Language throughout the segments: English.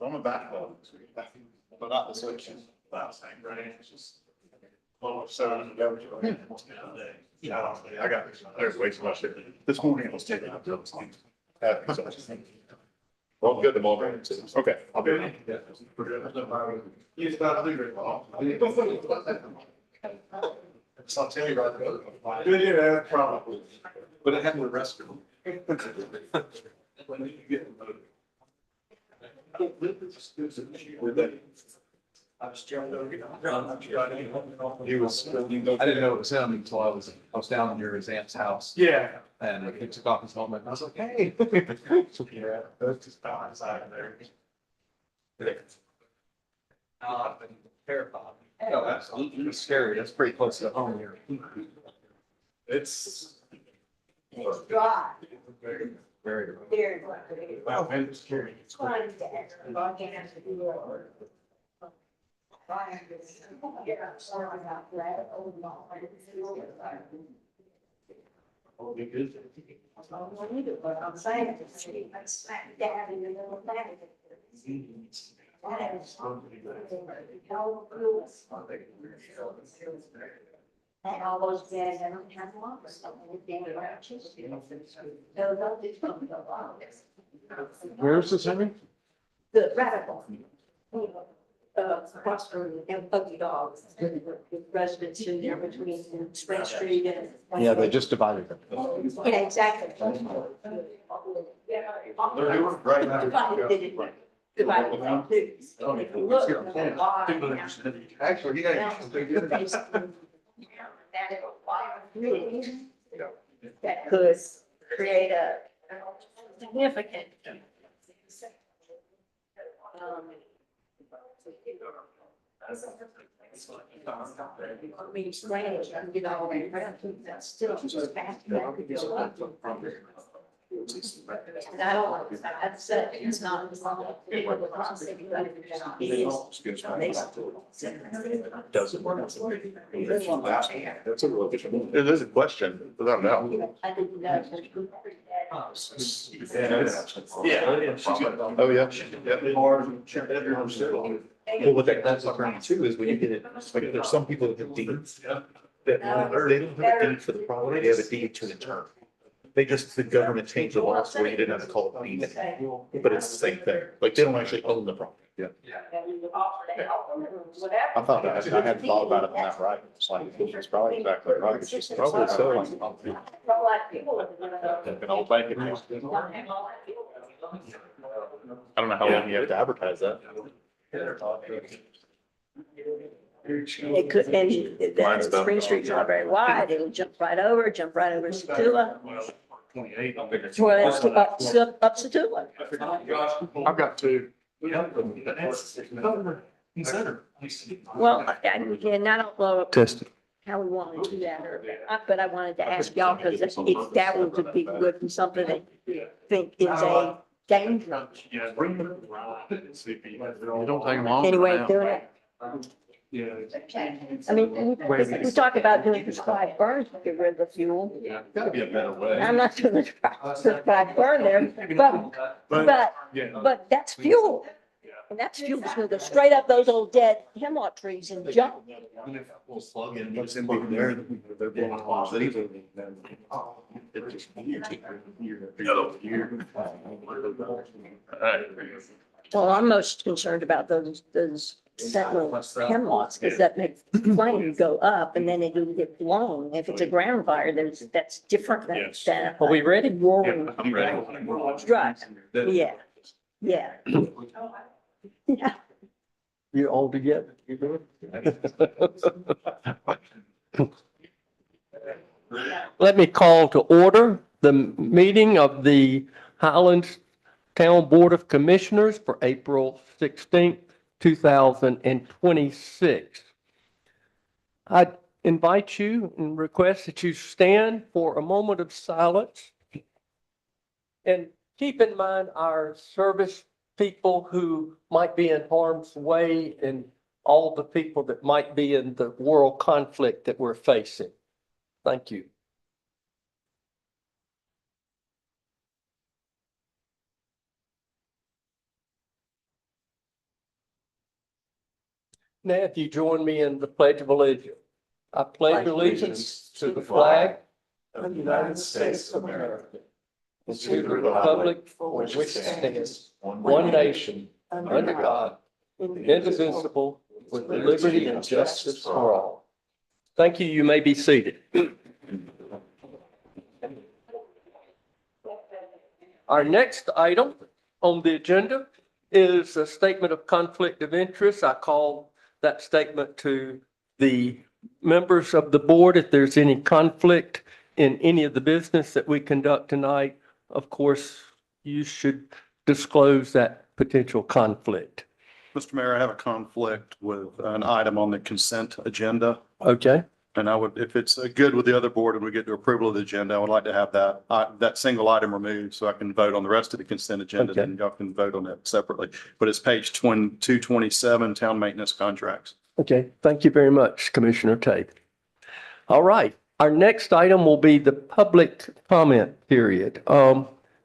On the back though, but not the switch. Yeah, I got, there's way too much there. This morning I was taking up those things. Well, good, the moment. Okay, I'll be around. So I'll tell you right now. Yeah, probably. But it happened with restroom. When you get he was, I didn't know it was him until I was down near his aunt's house. Yeah. And he took off his helmet. I was like, hey. Yeah, that's just outside of there. I've been terrified. Oh, absolutely. It's scary. That's pretty close to home here. It's dry. very, Very dry. wow, man, it's scary. It's Fine. All be good. But I'm saying, it's smack dab in the middle of that. And all those guys that don't have lungs. Where's this, Henry? The radical. Across from them ugly dogs, the residents in there between Spring Street and. Yeah, they just divided them. Yeah, exactly. They're doing great. Divided into two. If you look, there's a lot. Actually, yeah. That could create a significant. I mean, it's strange, I can get all the way around, that's still just fast. And I don't like, I'd say it's not. Doesn't work. That's a real good. It is a question, without a doubt. I didn't know. Yeah. Oh, yeah. Well, what that's occurring too is when you get it, like there's some people that have deeds that they don't have a deed for the property, they have a deed to an attorney. They just, the government changed the laws where you didn't have to call it deed, but it's the same thing. Like they don't actually own the property. Yeah. I thought that, I hadn't thought about it in that right. It's like, it's probably exactly right. It's just probably so like. An old bank. I don't know how long you have to advertise that. It could, and the Spring Street's not very wide, it'll jump right over Setua. Well, it's up Setua. I've got two. Well, again, I don't know Tested. how we want to do that, or, but I wanted to ask y'all, because if that would be good and something that you think is a danger. You don't take them long. Anyway, doing it. I mean, we talk about doing prescribed burns to get rid of the fuel. Gotta be a better way. I'm not doing the prescribed burn there, but that's fuel. And that's fuel that's gonna go straight up those old dead hemlock trees and jump. We'll plug in what's in there, they're blowing holes, they even. Well, I'm most concerned about those sentinel hemlocks, because that makes flame go up and then it will get blown. If it's a ground fire, that's different than. Are we ready? Roaring. I'm ready. Right, yeah, yeah. Yeah. You all together? You good? Let me call to order the meeting of the Highlands Town Board of Commissioners for April 16th, 2026. I invite you and request that you stand for a moment of silence and keep in mind our service people who might be in harm's way and all the people that might be in the world conflict that we're facing. Thank you. Now, if you join me in the Pledge of Allegiance. I pledge allegiance to the flag of the United States of America and to the republic for which it stands, one nation, under God, indivisible, with liberty and justice for all. Thank you. You may be seated. Our next item on the agenda is a statement of conflict of interest. I call that statement to the members of the board. If there's any conflict in any of the business that we conduct tonight, of course, you should disclose that potential conflict. Mr. Mayor, I have a conflict with an item on the consent agenda. Okay, And I would, if it's good with the other board and we get to approval of the agenda, I would like to have that single item removed so I can vote on the rest of the consent agenda. Okay. And y'all can vote on that separately. But it's page 227, town maintenance contracts. okay. Thank you very much, Commissioner Tate. All right, our next item will be the public comment period.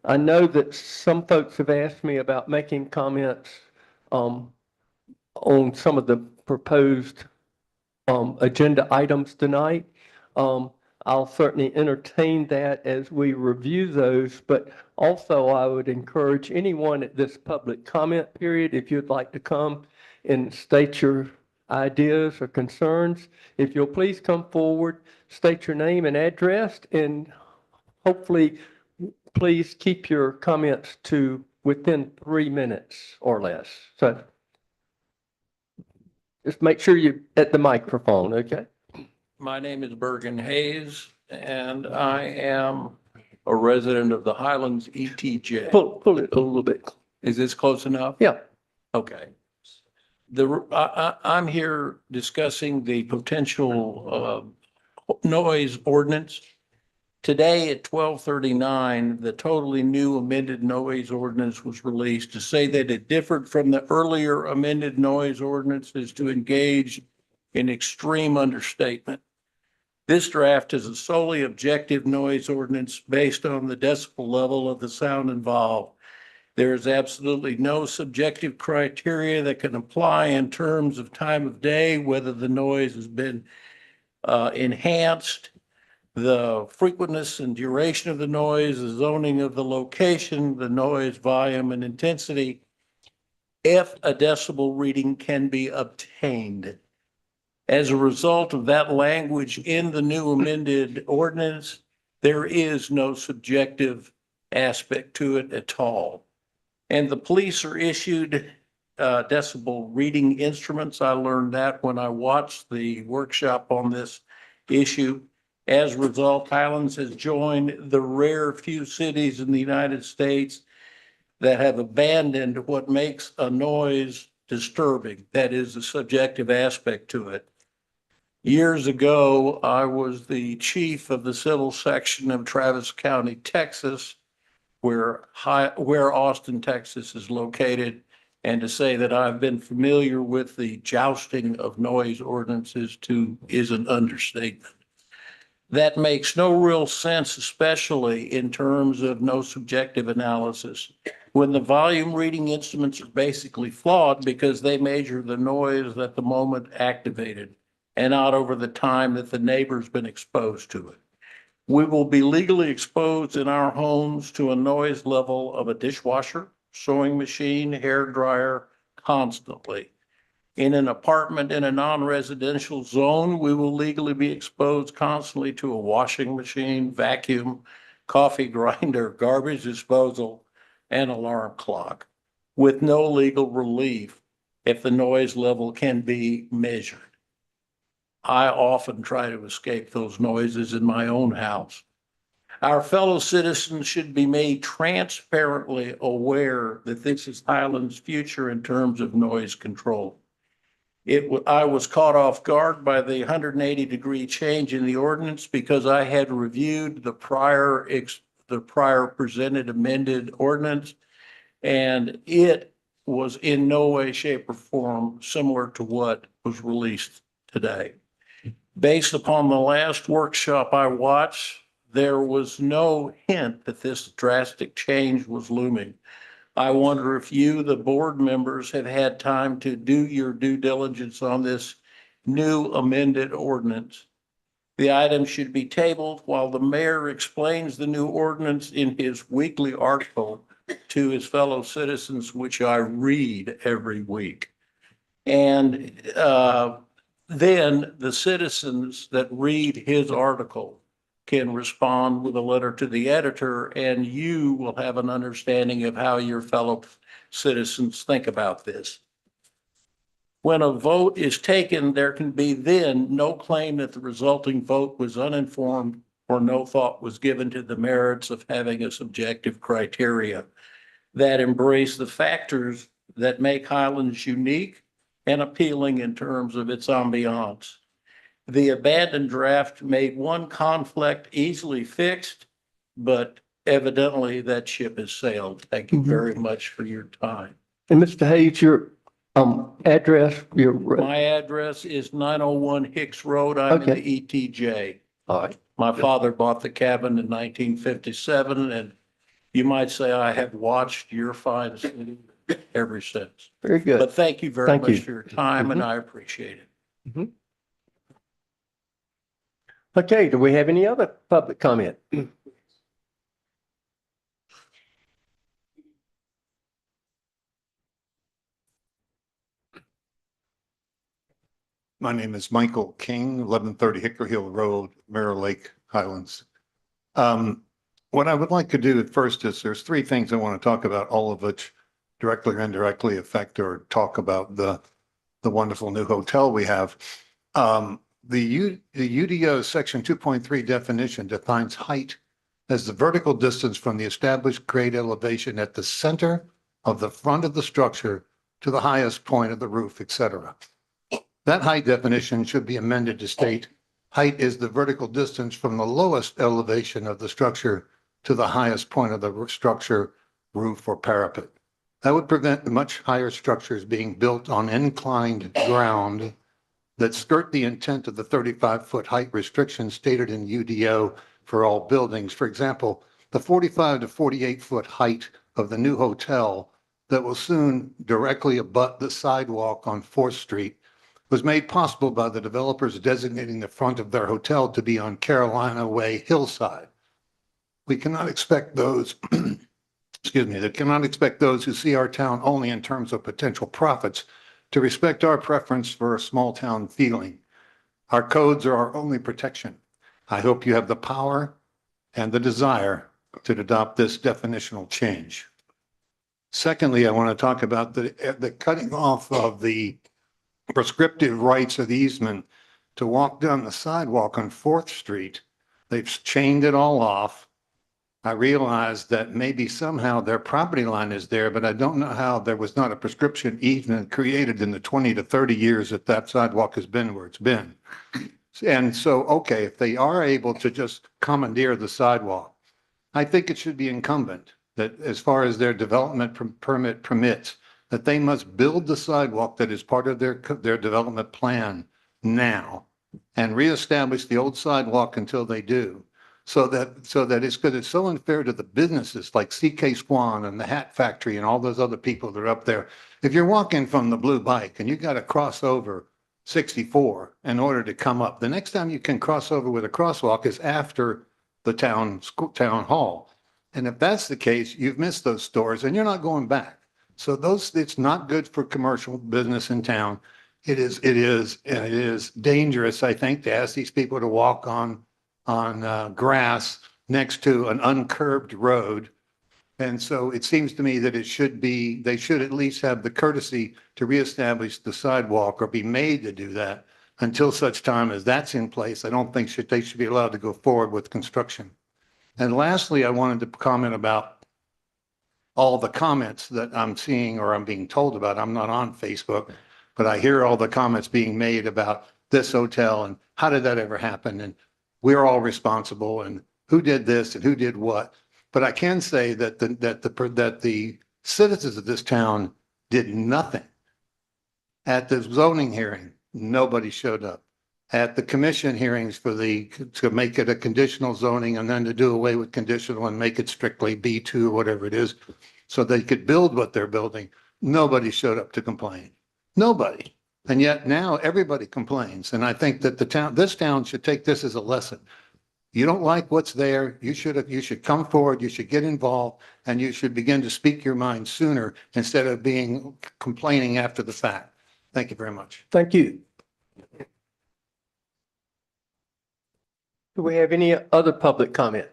I know that some folks have asked me about making comments on some of the proposed agenda items tonight. I'll certainly entertain that as we review those, but also I would encourage anyone at this public comment period, if you'd like to come and state your ideas or concerns, if you'll please come forward, state your name and address, and hopefully please keep your comments to within 3 minutes or less. So just make sure you're at the microphone, okay? My name is Bergen Hayes, and I am a resident of the Highlands ETJ. Pull it a little bit. Is this close enough? Yeah. Okay. I'm here discussing the potential noise ordinance. Today at 12:39, the totally new amended noise ordinance was released. To say that it differed from the earlier amended noise ordinance is to engage in extreme understatement. This draft is a solely objective noise ordinance based on the decibel level of the sound involved. There is absolutely no subjective criteria that can apply in terms of time of day, whether the noise has been enhanced, the frequentness and duration of the noise, the zoning of the location, the noise volume and intensity, if a decibel reading can be obtained. As a result of that language in the new amended ordinance, there is no subjective aspect to it at all. And the police are issued decibel reading instruments. I learned that when I watched the workshop on this issue. As a result, Highlands has joined the rare few cities in the United States that have abandoned what makes a noise disturbing. That is a subjective aspect to it. Years ago, I was the chief of the civil section of Travis County, Texas, where Austin, Texas is located. And to say that I've been familiar with the jousting of noise ordinances is an understatement. That makes no real sense, especially in terms of no subjective analysis, when the volume reading instruments are basically flawed because they measure the noise at the moment activated and not over the time that the neighbor's been exposed to it. We will be legally exposed in our homes to a noise level of a dishwasher, sewing machine, hair dryer constantly. In an apartment in a non-residential zone, we will legally be exposed constantly to a washing machine, vacuum, coffee grinder, garbage disposal, and alarm clock, with no legal relief if the noise level can be measured. I often try to escape those noises in my own house. Our fellow citizens should be made transparently aware that this is Highlands' future in terms of noise control. I was caught off guard by the 180-degree change in the ordinance because I had reviewed the prior presented amended ordinance, and it was in no way, shape, or form similar to what was released today. Based upon the last workshop I watched, there was no hint that this drastic change was looming. I wonder if you, the board members, have had time to do your due diligence on this new amended ordinance. The item should be tabled while the mayor explains the new ordinance in his weekly article to his fellow citizens, which I read every week. And then the citizens that read his article can respond with a letter to the editor, and you will have an understanding of how your fellow citizens think about this. When a vote is taken, there can be then no claim that the resulting vote was uninformed or no thought was given to the merits of having a subjective criteria that embrace the factors that make Highlands unique and appealing in terms of its ambiance. The abandoned draft made one conflict easily fixed, but evidently that ship has sailed. Thank you very much for your time. And Mr. Hayes, your address, your, My address is 901 Hicks Road. I'm in the ETJ. all right, My father bought the cabin in 1957, and you might say I have watched your fine city ever since. very good. But thank you very Thank much you. for your time, and I appreciate it. Okay, do we have any other public comment? My name is Michael King, 1130 Hickory Hill Road, Mirror Lake, Highlands. What I would like to do at first is there's three things I want to talk about, all of which directly or indirectly affect or talk about the wonderful new hotel we have. The UDO section 2.3 definition defines height as the vertical distance from the established grade elevation at the center of the front of the structure to the highest point of the roof, etc. That height definition should be amended to state height is the vertical distance from the lowest elevation of the structure to the highest point of the structure, roof, or parapet. That would prevent much higher structures being built on inclined ground that skirt the intent of the 35-foot height restriction stated in UDO for all buildings. For example, the 45 to 48-foot height of the new hotel that will soon directly abut the sidewalk on 4th Street was made possible by the developers designating the front of their hotel to be on Carolina Way hillside. We cannot expect those, they cannot expect those who see our town only in terms of potential profits to respect our preference for a small town feeling. Our codes are our only protection. I hope you have the power and the desire to adopt this definitional change. Secondly, I want to talk about the cutting off of the prescriptive rights of the easement to walk down the sidewalk on 4th Street. They've chained it all off. I realize that maybe somehow their property line is there, but I don't know how there was not a prescription easement created in the 20 to 30 years that that sidewalk has been where it's been. And so, okay, if they are able to just commandeer the sidewalk, I think it should be incumbent that as far as their development permit permits, that they must build the sidewalk that is part of their development plan now and reestablish the old sidewalk until they do. So that it's because it's so unfair to the businesses like CK Swan and the Hat Factory and all those other people that are up there. If you're walking from the Blue Bike and you got to cross over 64 in order to come up, the next time you can cross over with a crosswalk is after the town hall. And if that's the case, you've missed those stores and you're not going back. So it's not good for commercial business in town. It is dangerous, I think, to ask these people to walk on grass next to an uncurbed road. And so it seems to me that they should at least have the courtesy to reestablish the sidewalk or be made to do that until such time as that's in place. I don't think they should be allowed to go forward with construction. And lastly, I wanted to comment about all the comments that I'm seeing or I'm being told about. I'm not on Facebook, but I hear all the comments being made about this hotel and how did that ever happen? And we're all responsible and who did this and who did what. But I can say that the citizens of this town did nothing. At the zoning hearing, nobody showed up. At the commission hearings to make it a conditional zoning and then to do away with conditional and make it strictly B2 or whatever it is. so they could build what they're building. Nobody showed up to complain. Nobody. And yet now everybody complains. And I think that this town should take this as a lesson. You don't like what's there, you should come forward, you should get involved, and you should begin to speak your mind sooner instead of complaining after the fact. Thank you very much. Thank you. Do we have any other public comment?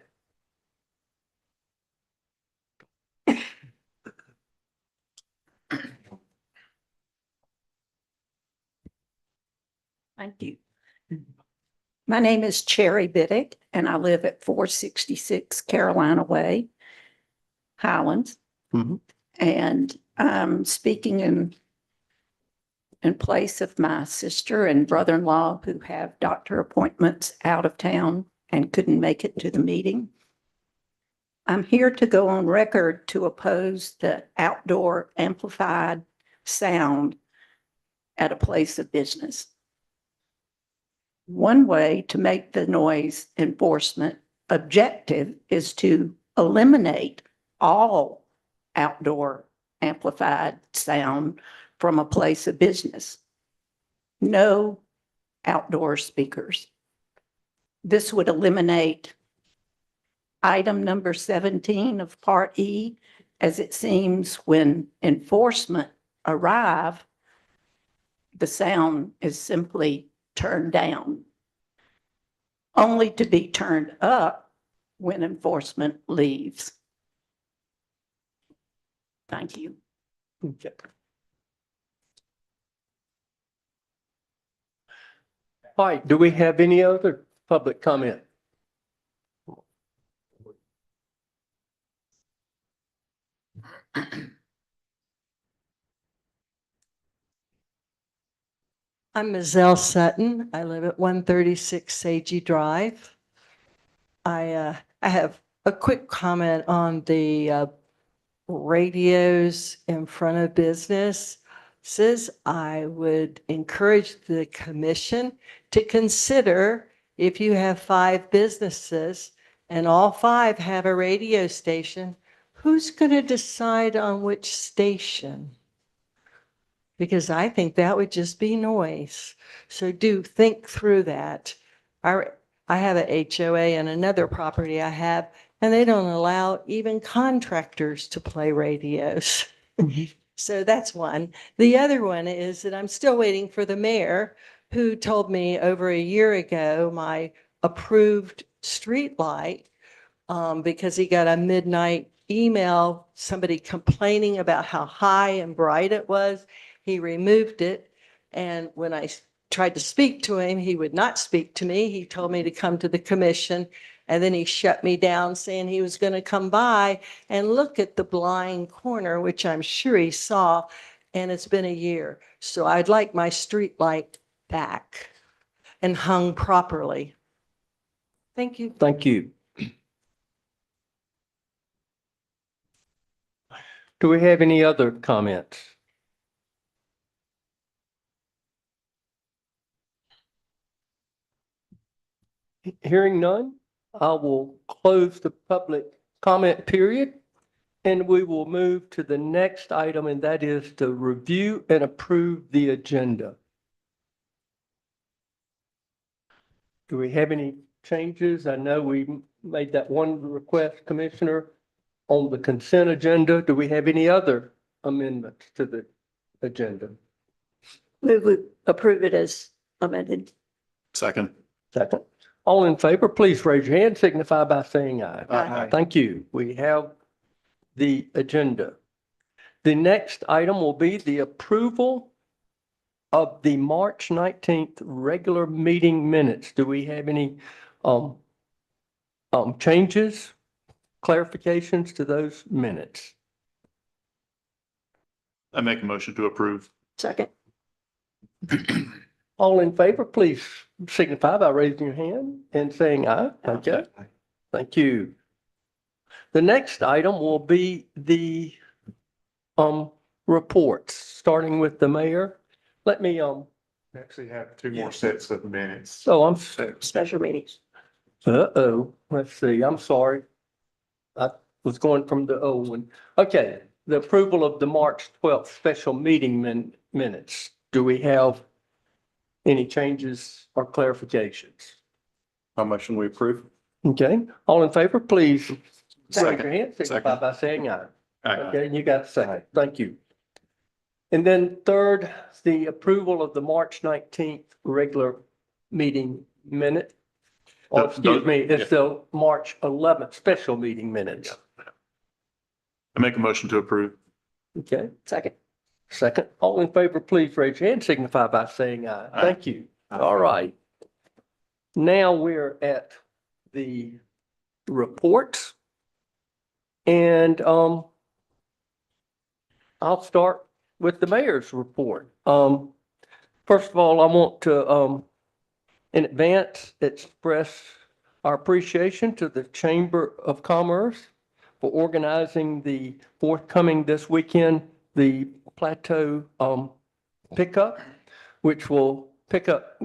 Thank you. My name is Cherry Biddick, and I live at 466 Carolina Way, Highlands. Mhm. And I'm speaking in place of my sister and brother-in-law who have doctor appointments out of town and couldn't make it to the meeting. I'm here to go on record to oppose the outdoor amplified sound at a place of business. One way to make the noise enforcement objective is to eliminate all outdoor amplified sound from a place of business. No outdoor speakers. This would eliminate item number 17 of Part E, as it seems when enforcement arrive, the sound is simply turned down, only to be turned up when enforcement leaves. Thank you. Okay. All right, do we have any other public comment? I'm Mizelle Sutton. I live at 136 Sagey Drive. I have a quick comment on the radios in front of businesses. I would encourage the commission to consider, if you have 5 businesses and all 5 have a radio station, who's going to decide on which station? Because I think that would just be noise. So do think through that. I have a HOA and another property I have, and they don't allow even contractors to play radios. So that's one. The other one is that I'm still waiting for the mayor, who told me over a year ago my approved street light, because he got a midnight email, somebody complaining about how high and bright it was. He removed it. And when I tried to speak to him, he would not speak to me. He told me to come to the commission. And then he shut me down, saying he was going to come by and look at the blind corner, which I'm sure he saw. And it's been a year. So I'd like my street light back and hung properly. Thank you. Thank you. Do we have any other comments? Hearing none, I will close the public comment period, and we will move to the next item, and that is to review and approve the agenda. Do we have any changes? I know we made that one request, Commissioner, on the consent agenda. Do we have any other amendments to the agenda? We would approve it as amended. Second. Second. All in favor, please raise your hand, signify by saying aye. Aye. Thank you. We have the agenda. The next item will be the approval of the March 19th regular meeting minutes. Do we have any changes, clarifications to those minutes? I make a motion to approve. Second. All in favor, please signify by raising your hand and saying aye. Okay. Thank you. The next item will be the reports, starting with the mayor. Let me Actually have 2 more sets of minutes. so I'm Special meetings. let's see, I'm sorry. I was going from the old one. Okay, the approval of the March 12th special meeting minutes. Do we have any changes or clarifications? How much can we approve? Okay, all in favor, please raise your Second. hand, signify Second. by saying aye. Aye. Okay, you got a second. Thank you. And then third, the approval of the March 19th regular meeting minute. Or Those- excuse me, it's the March 11th special meeting minutes. I make a motion to approve. Okay, Second. second, all in favor, please raise your hand, signify by saying aye. Aye. Thank you. All right. Now we're at the reports. And I'll start with the mayor's report. First of all, I want to in advance express our appreciation to the Chamber of Commerce for organizing the forthcoming this weekend, the Plateau pickup, which will pick up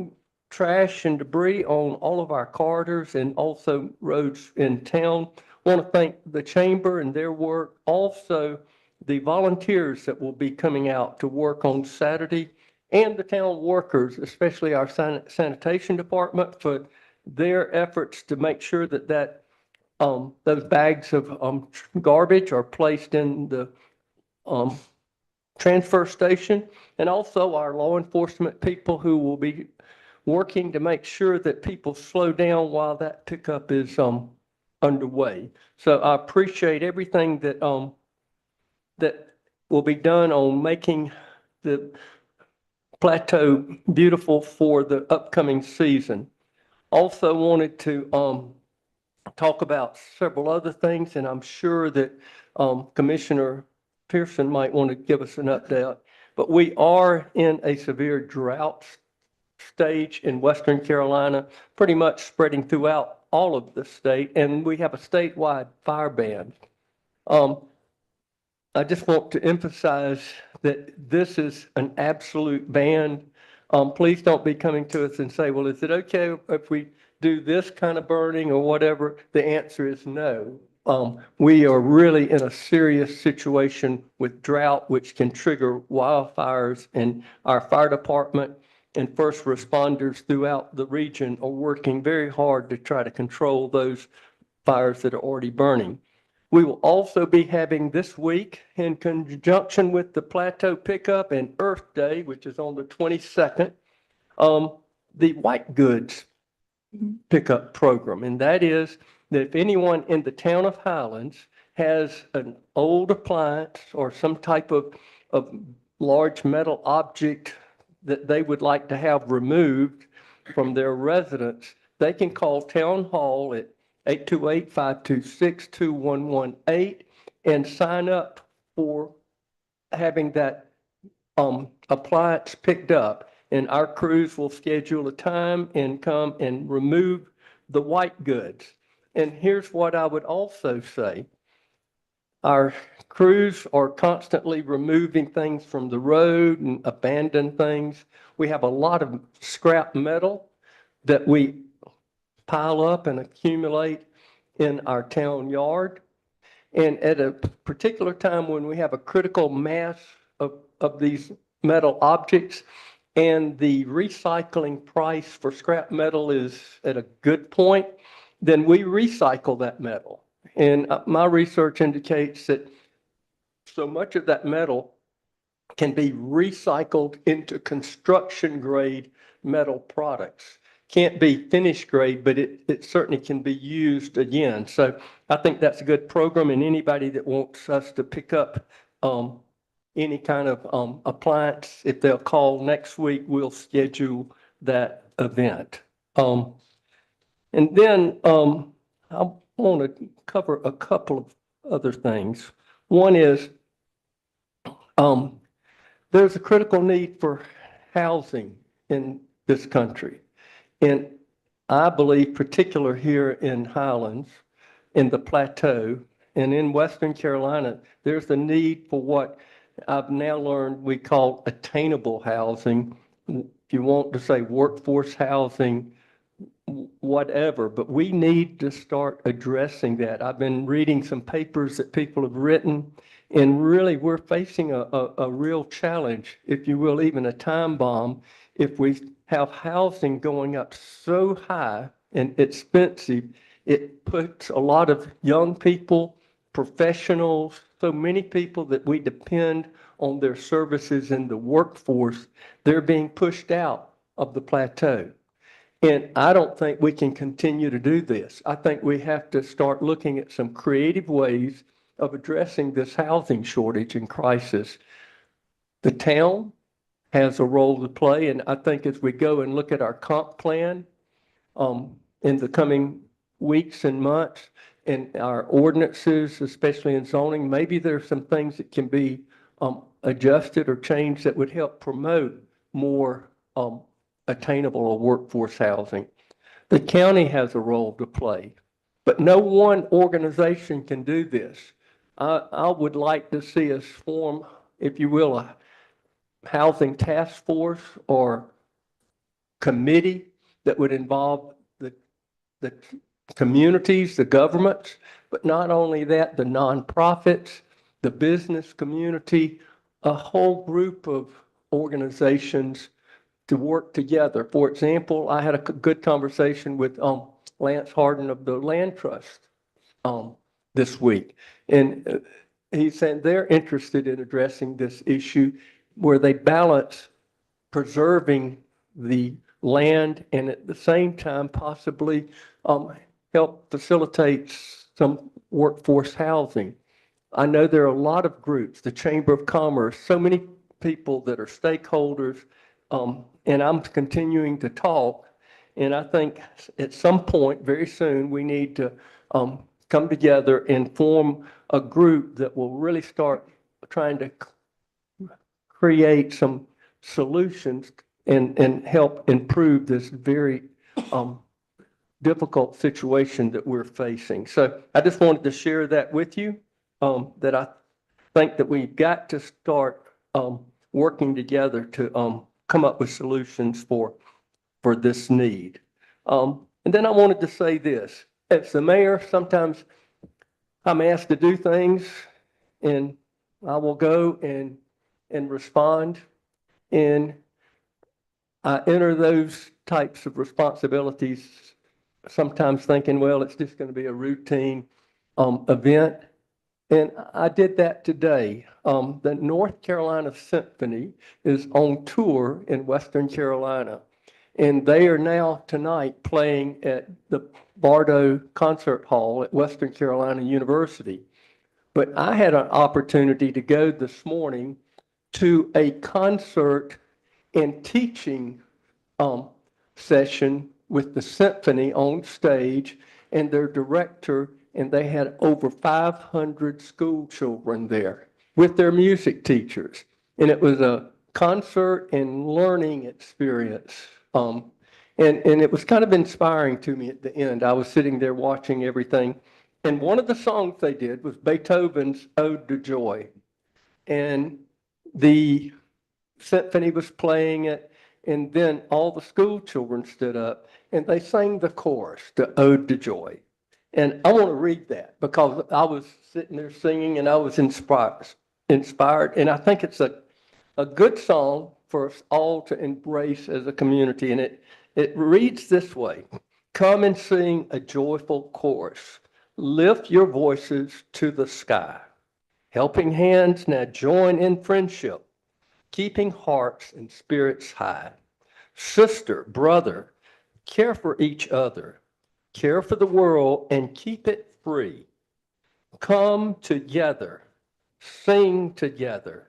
trash and debris on all of our corridors and also roads in town. Want to thank the chamber and their work. Also, the volunteers that will be coming out to work on Saturday and the town workers, especially our sanitation department, for their efforts to make sure that those bags of garbage are placed in the transfer station, and also our law enforcement people who will be working to make sure that people slow down while that pickup is underway. So I appreciate everything that that will be done on making the Plateau beautiful for the upcoming season. Also wanted to talk about several other things, and I'm sure that Commissioner Pearson might want to give us an update. But we are in a severe drought stage in Western Carolina, pretty much spreading throughout all of the state, and we have a statewide fire ban. I just want to emphasize that this is an absolute ban. Please don't be coming to us and say, well, is it okay if we do this kind of burning or whatever? The answer is no. We are really in a serious situation with drought, which can trigger wildfires, and our fire department and first responders throughout the region are working very hard to try to control those fires that are already burning. We will also be having this week, in conjunction with the Plateau Pickup and Earth Day, which is on the 22nd, the white goods pickup program. And that is that if anyone in the town of Highlands has an old appliance or some type of large metal object that they would like to have removed from their residence, they can call Town Hall at 828-526-2118 and sign up for having that appliance picked up. And our crews will schedule a time and come and remove the white goods. And here's what I would also say. Our crews are constantly removing things from the road and abandoned things. We have a lot of scrap metal that we pile up and accumulate in our town yard. And at a particular time when we have a critical mass of these metal objects and the recycling price for scrap metal is at a good point, then we recycle that metal. And my research indicates that so much of that metal can be recycled into construction grade metal products. Can't be finished grade, but it certainly can be used again. So I think that's a good program, and anybody that wants us to pick up any kind of appliance, if they'll call next week, we'll schedule that event. And then I want to cover a couple of other things. One is there's a critical need for housing in this country. And I believe, particular here in Highlands, in the Plateau, and in Western Carolina, there's the need for what I've now learned we call attainable housing. If you want to say workforce housing, whatever, but we need to start addressing that. I've been reading some papers that people have written, And really, we're facing a real challenge, if you will, even a time bomb, if we have housing going up so high and expensive, it puts a lot of young people, professionals, so many people that we depend on their services in the workforce, they're being pushed out of the plateau. And I don't think we can continue to do this. I think we have to start looking at some creative ways of addressing this housing shortage and crisis. The town has a role to play, and I think as we go and look at our comp plan in the coming weeks and months, and our ordinances, especially in zoning, maybe there's some things that can be adjusted or changed that would help promote more attainable or workforce housing. The county has a role to play, but no one organization can do this. I would like to see us form, if you will, a housing task force or committee that would involve the communities, the governments, but not only that, the nonprofits, the business community, a whole group of organizations to work together. For example, I had a good conversation with Lance Harden of the Land Trust this week. And he said they're interested in addressing this issue where they balance preserving the land and at the same time possibly help facilitate some workforce housing. I know there are a lot of groups, the Chamber of Commerce, so many people that are stakeholders, and I'm continuing to talk. And I think at some point very soon, we need to come together and form a group that will really start trying to create some solutions and help improve this very difficult situation that we're facing. So I just wanted to share that with you, that I think that we've got to start working together to come up with solutions for this need. And then I wanted to say this. As the mayor, sometimes I'm asked to do things and I will go and respond. And I enter those types of responsibilities sometimes thinking, well, it's just going to be a routine event. And I did that today. The North Carolina Symphony is on tour in Western Carolina. And they are now tonight playing at the Bardo Concert Hall at Western Carolina University. But I had an opportunity to go this morning to a concert and teaching session with the symphony on stage and their director, and they had over 500 school children there with their music teachers. And it was a concert and learning experience. And it was kind of inspiring to me at the end. I was sitting there watching everything. And one of the songs they did was Beethoven's Ode to Joy. And the symphony was playing it, and then all the school children stood up and they sang the chorus, the Ode to Joy. And I want to read that because I was sitting there singing and I was inspired. And I think it's a good song for us all to embrace as a community. And it reads this way: come and sing a joyful chorus. Lift your voices to the sky. Helping hands now join in friendship, keeping hearts and spirits high. Sister, brother, care for each other. Care for the world and keep it free. Come together, sing together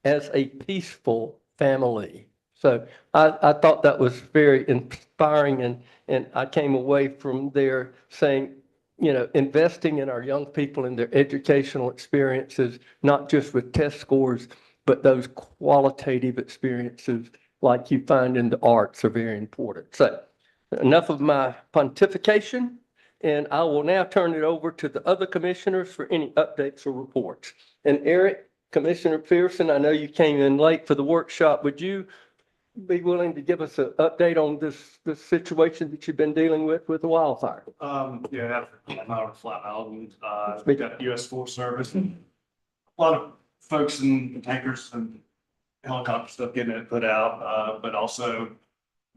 as a peaceful family. So I thought that was very inspiring, and I came away from there saying, you know, investing in our young people and their educational experiences, not just with test scores, but those qualitative experiences like you find in the arts are very important. So enough of my pontification, and I will now turn it over to the other commissioners for any updates or reports. And Eric, Commissioner Pearson, I know you came in late for the workshop. Would you be willing to give us an update on this situation that you've been dealing with the wildfire? Yeah, I'm out of Flat Mountain. We've got US Forest Service. lot of folks and tankers and helicopter stuff getting it put out, but also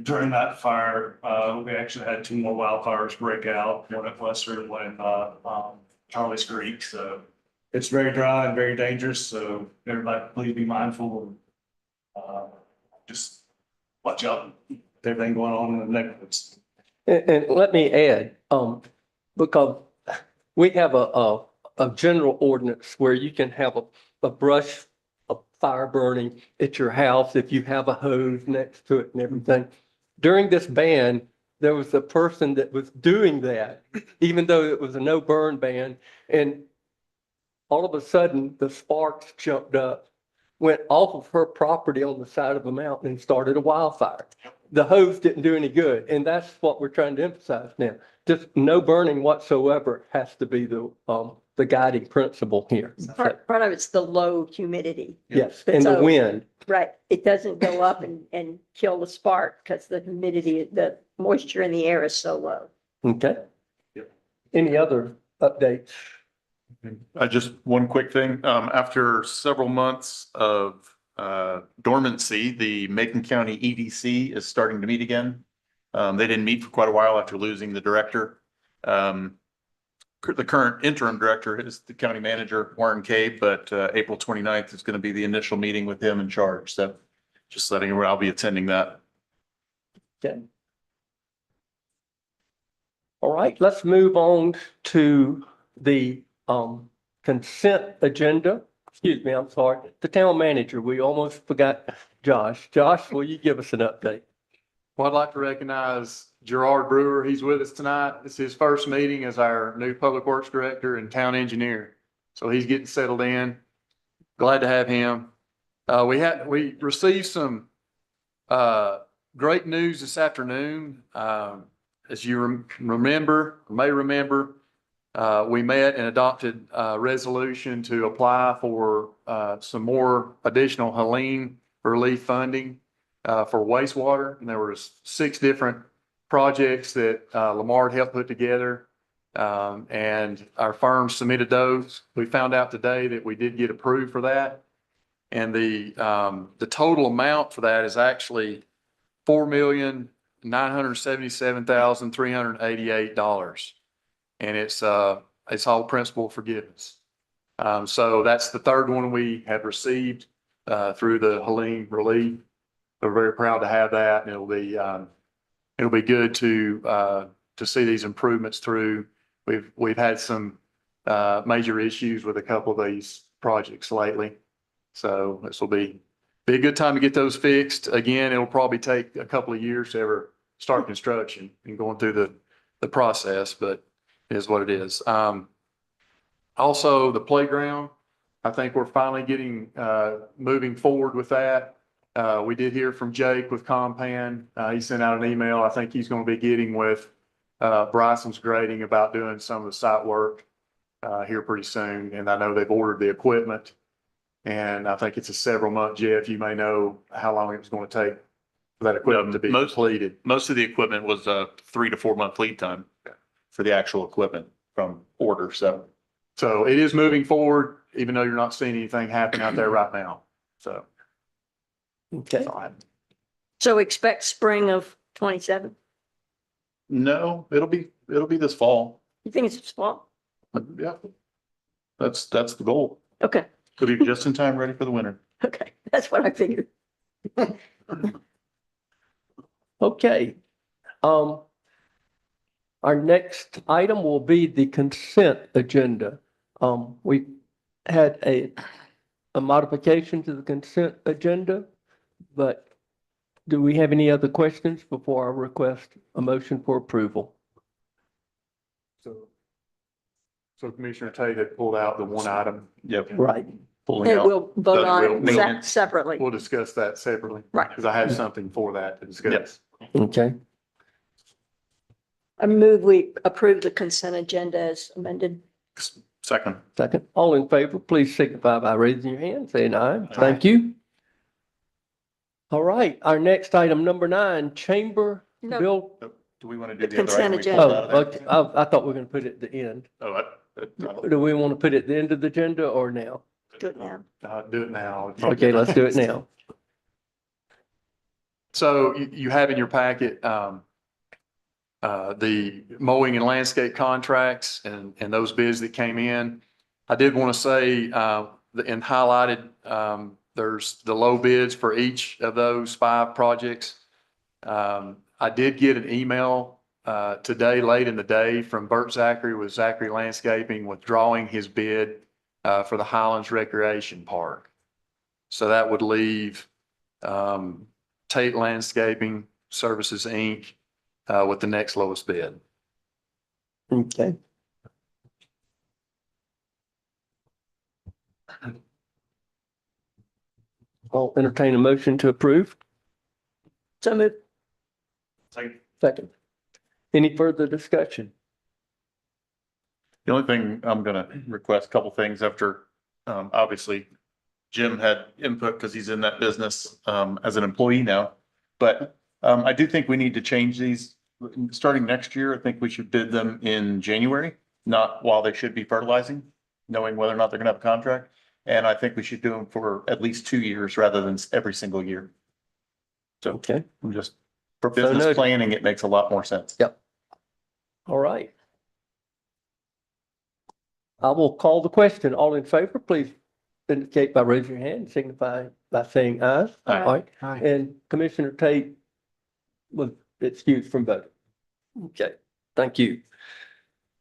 during that fire, we actually had 2 more wildfires break out, one at Western, one in, Charlie's Creek, so it's very dry and very dangerous, so everybody please be mindful and, just watch out with everything going on in the neighborhoods. And let me add, because we have a general ordinance where you can have a brush, a fire burning at your house if you have a hose next to it and everything. During this ban, there was a person that was doing that, even though it was a no burn ban. And all of a sudden, the sparks jumped up, went off of her property on the side of a mountain and started a wildfire. The hose didn't do any good. And that's what we're trying to emphasize now. Just no burning whatsoever has to be the guiding principle here. Part of it's the low humidity. Yes, and the So- wind. Right. It doesn't go up and kill the spark because the humidity, the moisture in the air is so low. Okay. Any other updates? Just one quick thing. After several months of dormancy, the Macon County EDC is starting to meet again. They didn't meet for quite a while after losing the director. The current interim director is the county manager, Warren Cabe, but April 29th is going to be the initial meeting with him in charge. So just letting you know, I'll be attending that. Okay. All right, let's move on to the consent agenda. Excuse me, I'm sorry. The town manager, we almost forgot Josh. Josh, will you give us an update? Well, I'd like to recognize Gerard Brewer. He's with us tonight. It's his first meeting as our new Public Works Director and Town Engineer. So he's getting settled in. Glad to have him. We received some great news this afternoon. As you may remember, we met and adopted a resolution to apply for some more additional Helene relief funding for wastewater. And there was 6 different projects that Lamar had helped put together. And our firm submitted those. We found out today that we did get approved for that. And the total amount for that is actually $4,977,388. And it's all principal forgiveness. So that's the third one we have received through the Helene relief. We're very proud to have that, and it'll be good to see these improvements through. We've had some major issues with a couple of these projects lately, so this will be a good time to get those fixed. Again, it'll probably take a couple of years to ever start construction and going through the process, but it is what it is. Also, the playground, I think we're finally getting moving forward with that. We did hear from Jake with Compan. He sent out an email. I think he's going to be getting with Bryson's Grading about doing some of the site work here pretty soon. And I know they've ordered the equipment. And I think it's a several month, Jeff. You may know how long it was going to take for that equipment to be completed. Most of the equipment was a 3 to 4 month lead time for the actual equipment from order. So it is moving forward, even though you're not seeing anything happen out there right now. So. Okay. So expect spring of 27. no, it'll be this fall. You think it's fall? Yeah. That's the goal. Okay. It'll be just in time, ready for the winter. Okay. That's what I figured. Okay. Our next item will be the consent agenda. We had a modification to the consent agenda, but do we have any other questions before I request a motion for approval? So Commissioner Tate had pulled out the one item. Yep. Right. Pulling And out. we'll vote on We'll- it separately. We'll discuss that separately. Right. Because I have something for that to discuss. Okay. I move we approve the consent agenda as amended. Second. Second. All in favor, please signify by raising your hand, saying aye. Thank you. All right, our next item, number 9, chamber No. bill. Do we want to do The the other consent item? we agenda. pulled Oh, out of there? okay. I thought we were going to put it at the end. Oh, Do we want to put it at the end of the agenda or now? Do it now. Do it now. Okay, let's do it now. So you have in your packet, the mowing and landscape contracts and those bids that came in. I did want to say, and highlighted, there's the low bids for each of those 5 projects. I did get an email, today, late in the day, from Bert Zachary with Zachary Landscaping withdrawing his bid, for the Highlands Recreation Park. So that would leave, Tate Landscaping Services, Inc., with the next lowest bid. Okay. I'll entertain a motion to approve. So move. Second. Any further discussion? The only thing I'm gonna request, a couple things after, obviously Jim had input because he's in that business, as an employee now. But, I do think we need to change these, starting next year. I think we should bid them in January, not while they should be fertilizing, knowing whether or not they're gonna have a contract. And I think we should do them for at least 2 years rather than every single year. So Okay, I'm just, for So business noted. planning, it makes a lot more sense. Yep. All right. I will call the question. All in favor, please indicate by raising your hand, signify by saying aye. Aye. And Commissioner Tate was excused from voting. Okay, thank you.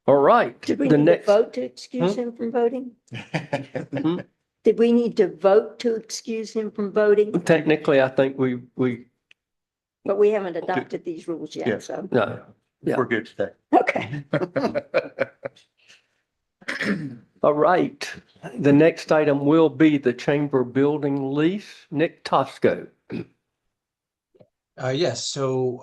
All right. Did we The need to next, vote to excuse him from voting? Mhm. Did we need to vote to excuse him from voting? Technically, I think we, But we haven't adopted these rules yet, Yes. so, no. Yeah. We're good today. okay. All right. The next item will be the chamber building lease. Nick Tosco. Yes, so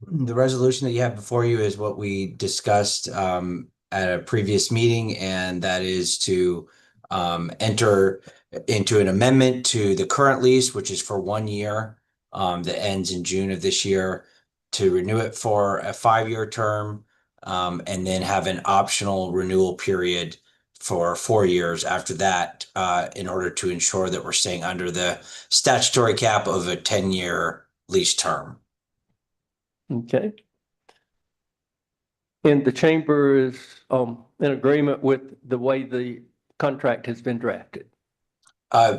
the resolution that you have before you is what we discussed at a previous meeting, and that is to enter into an amendment to the current lease, which is for 1 year, that ends in June of this year, to renew it for a 5-year term, and then have an optional renewal period for 4 years after that, in order to ensure that we're staying under the statutory cap of a 10-year lease term. Okay. And the chamber is in agreement with the way the contract has been drafted.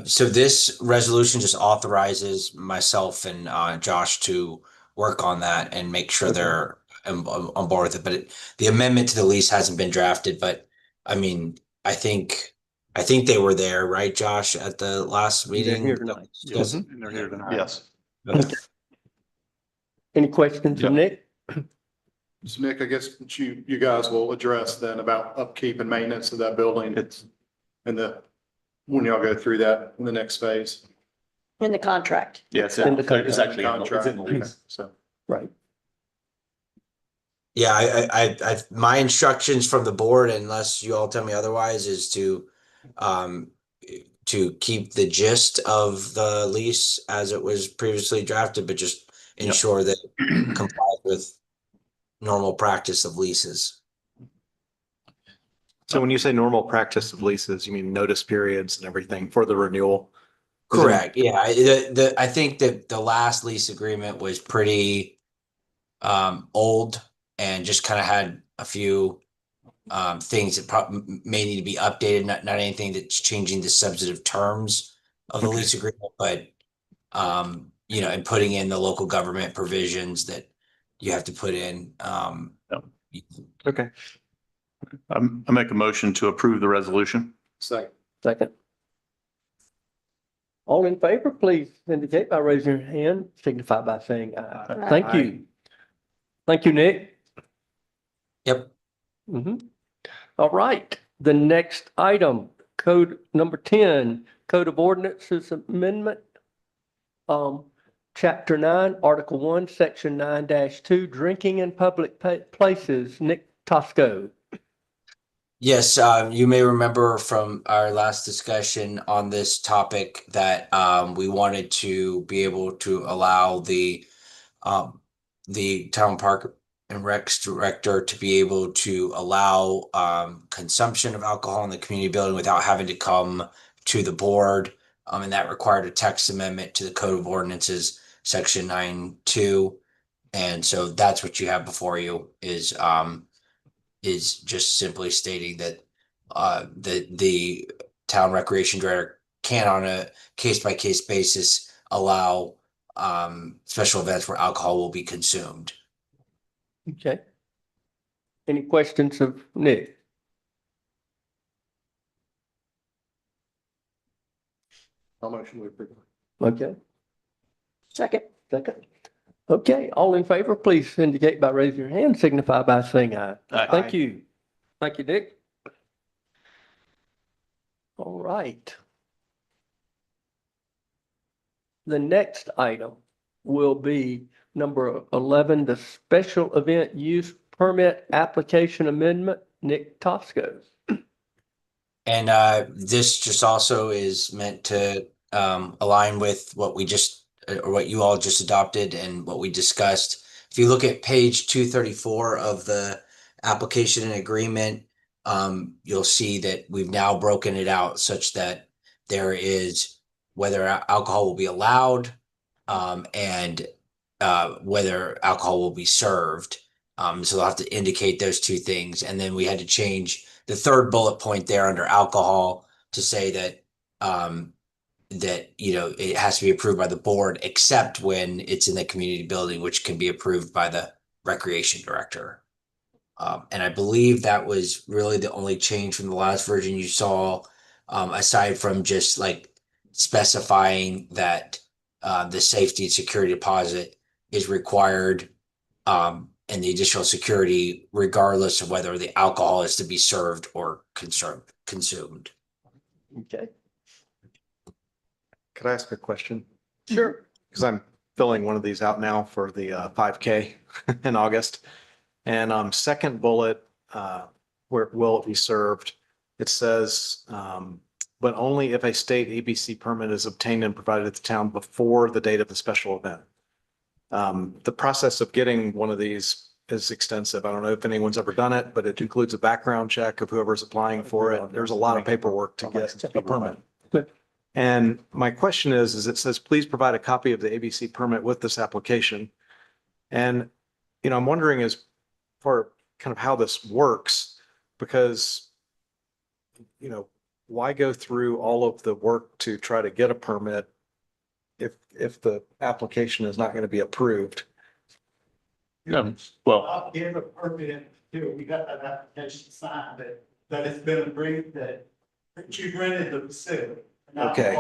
So this resolution just authorizes myself and Josh to work on that and make sure they're on board with it. But the amendment to the lease hasn't been drafted, but I mean, I think they were there, right, Josh, at the last meeting? here tonight. Yes. And they're here tonight. Yes. Okay. Any questions Yeah. of Nick? So Nick, I guess you guys will address then about upkeep and maintenance of that building. It's, When y'all go through that in the next phase. In the contract. yeah, it's In the it's actually, it's in the lease, so. Right. Yeah, I my instructions from the board, unless you all tell me otherwise, is to keep the gist of the lease as it was previously drafted, but just ensure that it complies with normal practice of leases. So when you say normal practice of leases, you mean notice periods and everything for the renewal? Correct. Yeah, I think that the last lease agreement was pretty old and just kind of had a few things that may need to be updated. Not anything that's changing the substantive terms of the lease agreement, but and putting in the local government provisions that you have to put in. Okay. I make a motion to approve the resolution. Second. All in favor, please indicate by raising your hand, signify by saying aye. Thank you. Thank you, Nick. Yep. All right, the next item, code number 10, Code of Ordinances Amendment. Chapter 9, Article 1, Section 9-2, Drinking in Public Places. Nick Tosco. Yes, you may remember from our last discussion on this topic that we wanted to be able to allow the town park and recs director to be able to allow consumption of alcohol in the community building without having to come to the board. And that required a text amendment to the Code of Ordinances, section 9.2. And so that's what you have before you is just simply stating that the town recreation director can, on a case-by-case basis, allow special events where alcohol will be consumed. Okay. Any questions of Nick? I'll motion to approve. Okay, Second. second. Okay, all in favor, please indicate by raising your hand, signify by saying aye. Aye. Thank you. Thank you, Nick. All right. The next item will be number 11, the special event use permit application amendment. Nick Tosco. And this just also is meant to align with what we just, or what you all just adopted and what we discussed. If you look at page 234 of the application and agreement, you'll see that we've now broken it out such that there is whether alcohol will be allowed and whether alcohol will be served. So they'll have to indicate those two things. And then we had to change the third bullet point there under alcohol to say that that, you know, it has to be approved by the board, except when it's in the community building, which can be approved by the recreation director. And I believe that was really the only change from the last version you saw, aside from just like specifying that the safety and security deposit is required, and the additional security, regardless of whether the alcohol is to be served or consumed. Okay, Could I ask a question? sure. Because I'm filling one of these out now for the 5K in August. And second bullet, where will it be served? It says, but only if a state ABC permit is obtained and provided to the town before the date of the special event. The process of getting one of these is extensive. I don't know if anyone's ever done it, but it includes a background check of whoever's applying for it. There's a lot of paperwork to get a permit. And my question is it says, please provide a copy of the ABC permit with this application. And, you know, I'm wondering as for kind of how this works, because, you know, why go through all of the work to try to get a permit if the application is not going to be approved? No, well, I'll give a permit till we got that application signed that it's been agreed that you rented the facility. Okay.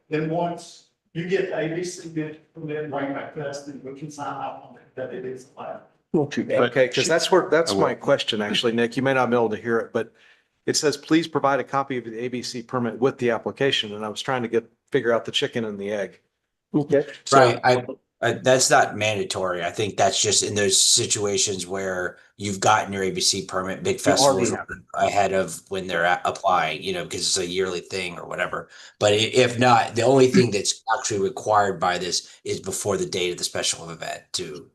Then once you get the ABC bid, then bring back to us, then we can sign off on it, that it is allowed. Okay, because that's my question, actually, Nick. You may not be able to hear it, but it says, please provide a copy of the ABC permit with the application. And I was trying to figure out the chicken and the egg. Okay. Right. That's not mandatory. I think that's just in those situations where you've gotten your ABC permit, big festivals ahead of when they're applying, you know, because it's a yearly thing or whatever. But if not, the only thing that's actually required by this is before the date of the special event to.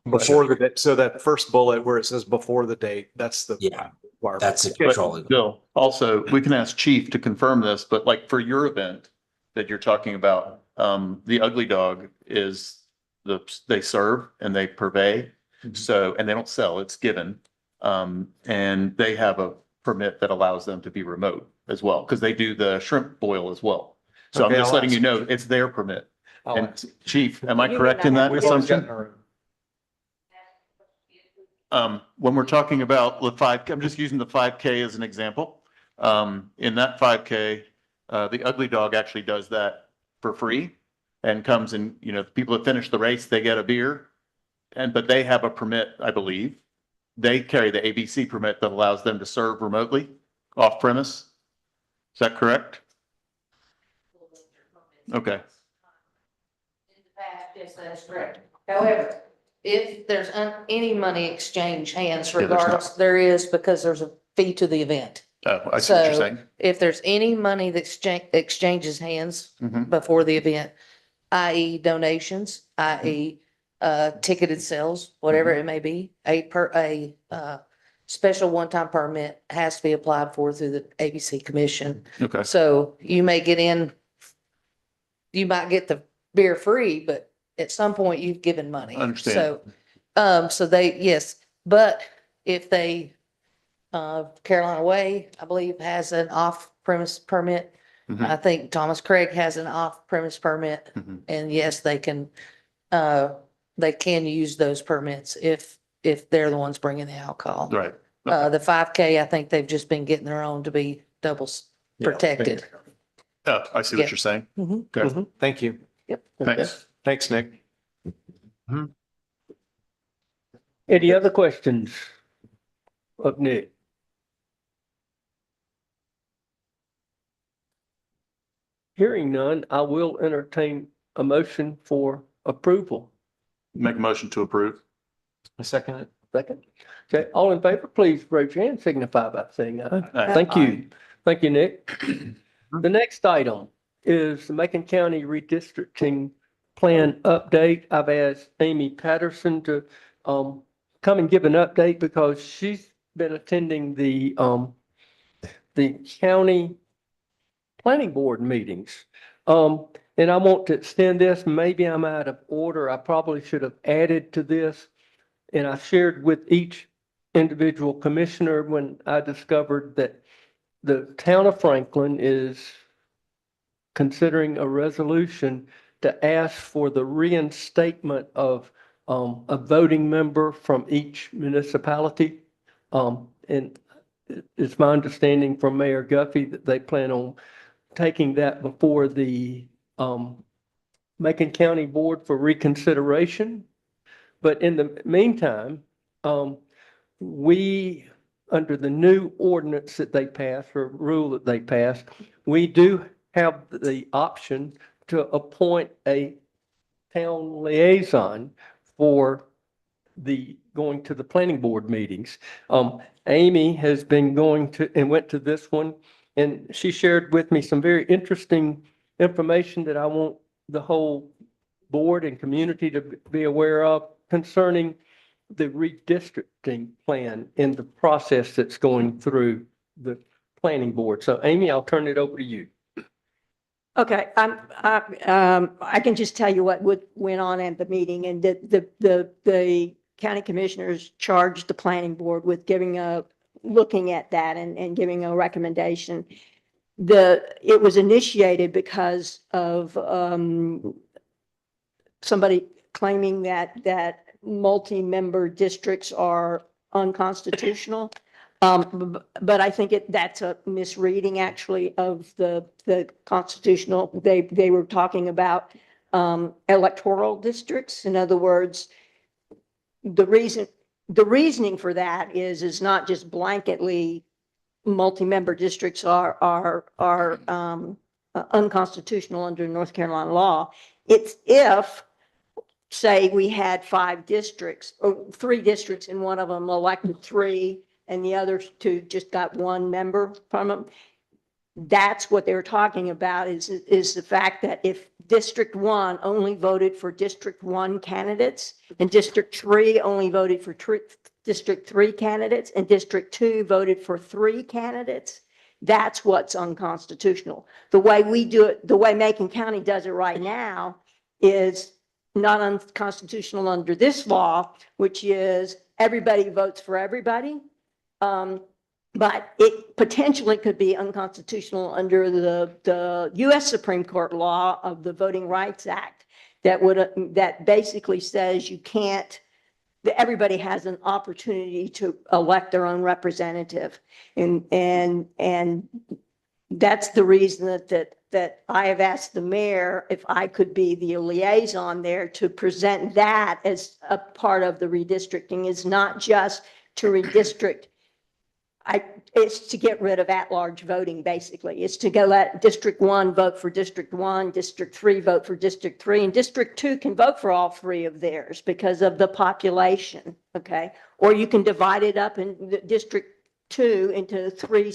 Before the date, so that first bullet where it says before the date, that's the. Yeah, requirement. that's the but controlling. Bill, also, we can ask Chief to confirm this, but like for your event that you're talking about, the Ugly Dog is they serve and they purvey. So, and they don't sell, it's given. And they have a permit that allows them to be remote as well, because they do the shrimp boil as well. So Okay, I'm just I'll letting you ask. know, it's their permit. I'll And ask. Chief, am I You may correct not in have- that We've always assumption? gotten our- When we're talking about the 5K, I'm just using the 5K as an example. In that 5K, the Ugly Dog actually does that for free and comes and, you know, people that finish the race, they get a beer. But they have a permit, I believe. They carry the ABC permit that allows them to serve remotely off premise. Is that correct? Okay. Yes, that's correct. However, if there's any money exchange hands, Yeah, there's regardless, there is, because there's a fee to the event. Oh, I see what you're So saying. if there's any money that exchanges hands Mhm. before the event, i.e. donations, i.e. Ticketed sales, whatever it may be, a special one-time permit has to be applied for through the ABC Commission. Okay. So you may get in, you might get the beer free, but at some point you've given money. Understand. So they, yes, but if they, Carolina Way, I believe, has an off-premise permit. Mhm. I think Thomas Craig has an off-premise permit, Mhm. and yes, they can use those permits if they're the ones bringing the alcohol. Right. The 5K, I think they've just been getting their own to be double protected. Oh, I see what Yeah. you're saying. Mhm. Okay. Thank you. Yep. Thanks. Thanks, Nick. Any other questions of Nick? Hearing none, I will entertain a motion for approval. Make a motion to approve. A second. Second. Okay, all in favor, please raise your hand, signify by saying aye. Aye. Thank you. Thank you, Nick. The next item is the Macon County redistricting plan update. I've asked Amy Patterson to come and give an update because she's been attending the county planning board meetings. And I want to extend this. Maybe I'm out of order. I probably should have added to this. And I shared with each individual commissioner when I discovered that the town of Franklin is considering a resolution to ask for the reinstatement of a voting member from each municipality. And it's my understanding from Mayor Guffey that they plan on taking that before the Macon County Board for reconsideration. But in the meantime, we, under the new ordinance that they passed, or rule that they passed, we do have the option to appoint a town liaison for going to the planning board meetings. Amy has been going to, and went to this one, and she shared with me some very interesting information that I want the whole board and community to be aware of concerning the redistricting plan in the process that's going through the planning board. So Amy, I'll turn it over to you. Okay, I can just tell you what went on at the meeting, and the county commissioners charged the planning board with looking at that and giving a recommendation. It was initiated because of somebody claiming that multi-member districts are unconstitutional. But I think that's a misreading actually of the constitutional. They were talking about electoral districts. In other words, the reasoning for that is not just blanketly multi-member districts are unconstitutional under North Carolina law. It's if, say, we had 5 districts or 3 districts and one of them elected 3 and the other 2 just got 1 member from them. That's what they were talking about is the fact that if District 1 only voted for District 1 candidates and District 3 only voted for District 3 candidates and District 2 voted for 3 candidates, that's what's unconstitutional. The way we do it, the way Macon County does it right now is not unconstitutional under this law, which is everybody votes for everybody. But it potentially could be unconstitutional under the U.S. Supreme Court law of the Voting Rights Act that basically says you can't, that everybody has an opportunity to elect their own representative. And that's the reason that I have asked the mayor if I could be the liaison there to present that as a part of the redistricting. Is not just to redistrict. It's to get rid of at-large voting, basically. It's to go let District 1 vote for District 1, District 3 vote for District 3, and District 2 can vote for all 3 of theirs because of the population, okay? Or you can divide it up in District 2 into 3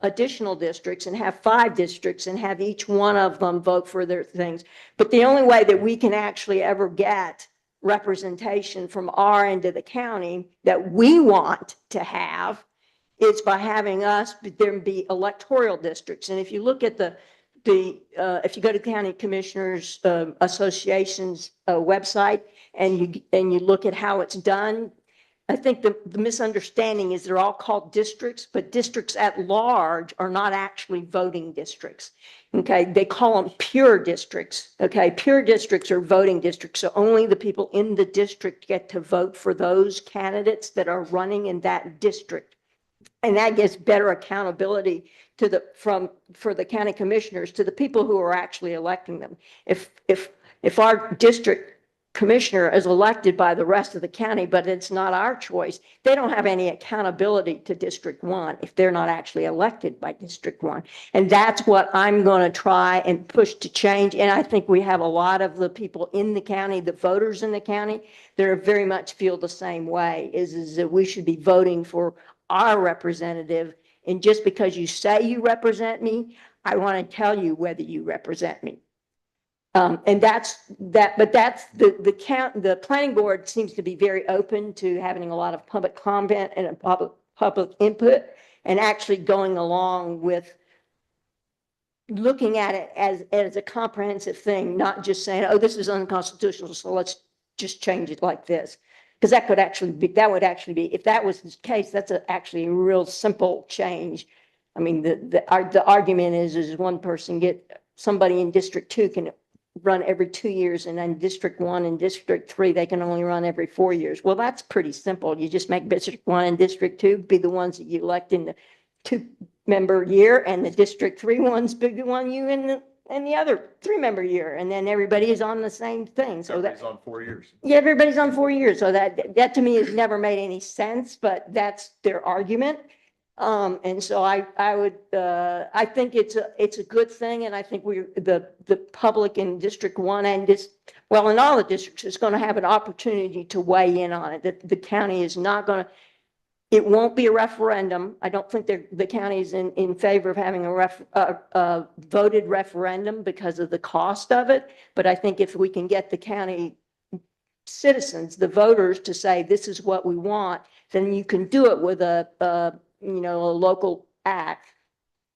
additional districts and have 5 districts and have each one of them vote for their things. But the only way that we can actually ever get representation from our end of the county that we want to have is by having us, there be electoral districts. And if you look at if you go to County Commissioners Association's website and you look at how it's done, I think the misunderstanding is they're all called districts, but districts at large are not actually voting districts. Okay, they call them pure districts. Okay, pure districts are voting districts. So only the people in the district get to vote for those candidates that are running in that district. And that gives better accountability to for the county commissioners, to the people who are actually electing them. If our district commissioner is elected by the rest of the county, but it's not our choice, they don't have any accountability to District 1 if they're not actually elected by District 1. And that's what I'm going to try and push to change. And I think we have a lot of the people in the county, the voters in the county, that are very much feel the same way, is that we should be voting for our representative. And just because you say you represent me, I want to tell you whether you represent me. And that's the planning board seems to be very open to having a lot of public comment and public input, and actually going along with looking at it as a comprehensive thing, not just saying, oh, this is unconstitutional, so let's just change it like this. Because that would actually be, if that was the case, that's actually a real simple change. I mean, the argument is one person somebody in District 2 can run every 2 years, and then District 1 and District 3, they can only run every 4 years. Well, that's pretty simple. You just make District 1 and District 2 be the ones that you elect in the 2-member year, and the District 3 ones be the one you in the other 3-member year, and then everybody is on the same thing. So Everybody's on 4 years. yeah, everybody's on 4 years. So that to me has never made any sense, but that's their argument. And so I think it's a good thing. And I think the public in District 1 and in all the districts is going to have an opportunity to weigh in on it. That the county is not going to, it won't be a referendum. I don't think the county is in favor of having a voted referendum because of the cost of it. But I think if we can get the county citizens, the voters, to say this is what we want, then you can do it with a local act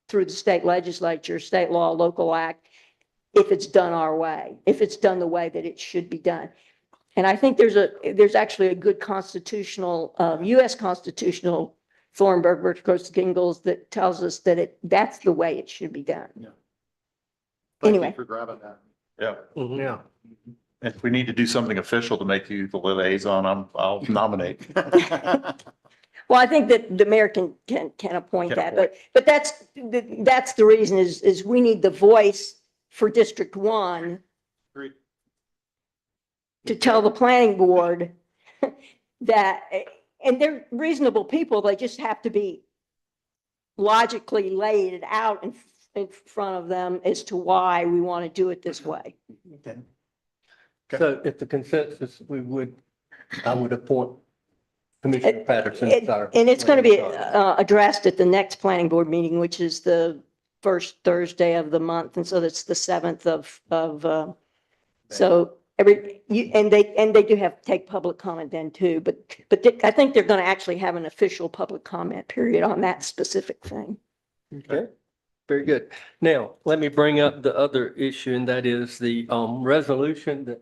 through the state legislature, state law, local act, if it's done our way, if it's done the way that it should be done. And I think there's actually a good constitutional, U.S. constitutional Thornburg versus Gingles that tells us that that's the way it should be done. Yeah. Anyway. Thank you for grabbing that. Yeah. Yeah. If we need to do something official to make you the liaison, I'll nominate. Well, I think that the mayor can appoint that, but that's the reason is we need the voice for District 1 Agreed. to tell the planning board that, and they're reasonable people, they just have to be logically laid out in front of them as to why we want to do it this way. Okay. So if the consensus, I would appoint Commissioner Patterson. And it's going to be addressed at the next planning board meeting, which is the first Thursday of the month. And so that's the 7th of so and they do have to take public comment then too, but I think they're going to actually have an official public comment period on that specific thing. Okay, very good. Now, let me bring up the other issue, and that is the resolution that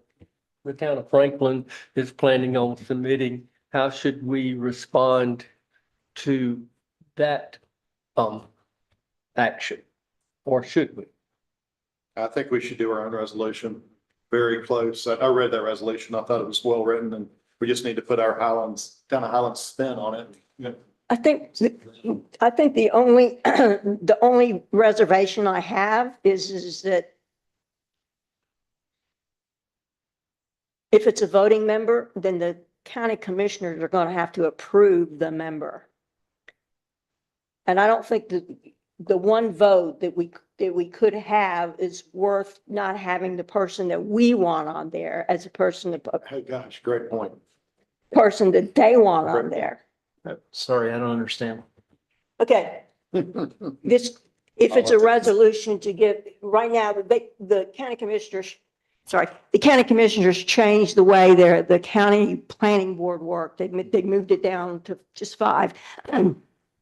the town of Franklin is planning on submitting. How should we respond to that action, or should we? I think we should do our own resolution. Very close. I read that resolution. I thought it was well written, and we just need to put our town of Highlands spin on it. Yeah. I think the only reservation I have is that if it's a voting member, then the county commissioners are going to have to approve the member. And I don't think that the one vote that we could have is worth not having the person that we want on there as a person, Hey, gosh, great point. person that they want on there. Sorry, I don't understand. Okay, if it's a resolution to give, right now, the county commissioners sorry, the county commissioners changed the way the county planning board worked. They moved it down to just 5. And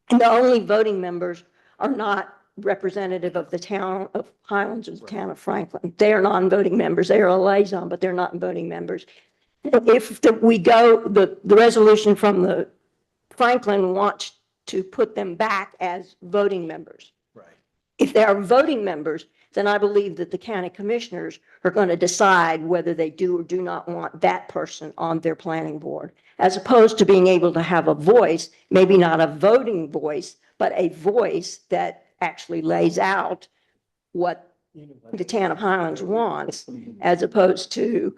the only voting members are not representative of the town of Highlands or the town of Franklin. They are non-voting members. They are a liaison, but they're not voting members. If the resolution from the Franklin wants to put them back as voting members. Right. If they are voting members, then I believe that the county commissioners are going to decide whether they do or do not want that person on their planning board, as opposed to being able to have a voice, maybe not a voting voice, but a voice that actually lays out what the town of Highlands wants, as opposed to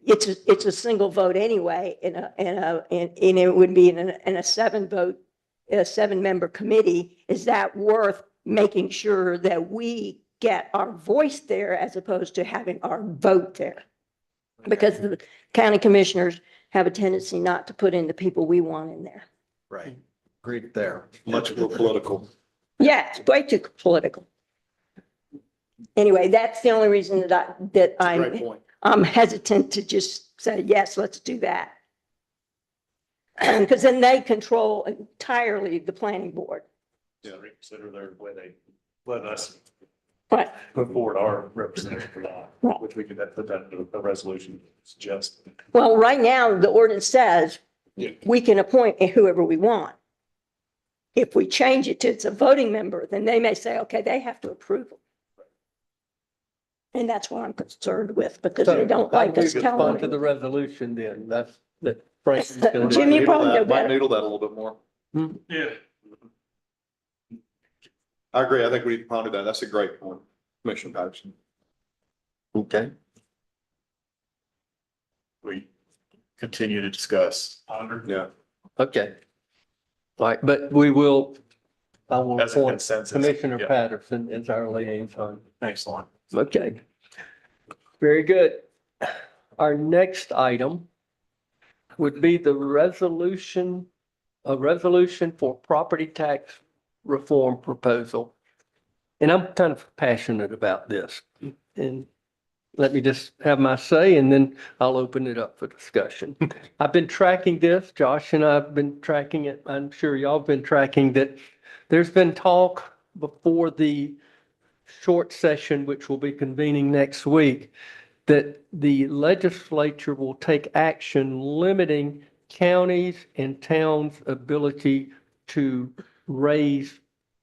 it's a single vote anyway, and it would be in a 7-member committee. Is that worth making sure that we get our voice there as opposed to having our vote there? Because the county commissioners have a tendency not to put in the people we want in there. Right. Agreed there. Much more political. Yeah, it's way too political. Anyway, that's the only reason Great point. I'm hesitant to just say, yes, let's do that. Because then they control entirely the planning board. Yeah, reconsider their way they let us Right. put forward our representative for that, Right. which we could then put that into a resolution suggest. Well, right now, the ordinance says we can appoint whoever we want. If we change it to it's a voting member, then they may say, okay, they have to approve them. And that's what I'm concerned with, because they don't like us Respond telling to the them. resolution then. That Frank's gonna do. Jimmy, you probably know Might better. noodle that a little bit more. Yeah. I agree. I think we need to ponder that. That's a great point, Commissioner Patterson. Okay. We continue to discuss. Ponder. Yeah. Okay. All right, but I will As a appoint consensus. Commissioner Yeah. Patterson as our liaison. Excellent. Okay. Very good. Our next item would be a resolution for property tax reform proposal. And I'm kind of passionate about this. And let me just have my say, and then I'll open it up for discussion. I've been tracking this. Josh and I have been tracking it. I'm sure y'all have been tracking that. There's been talk before the short session, which will be convening next week, that the legislature will take action limiting counties and towns' ability to raise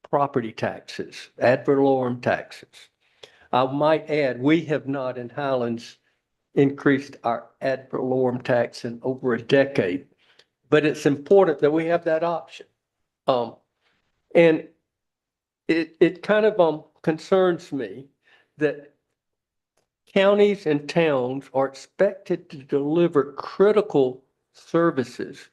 property taxes, ad valorem taxes. I might add, we have not in Highlands increased our ad valorem tax in over a decade, but it's important that we have that option. And it kind of concerns me that counties and towns are expected to deliver critical services,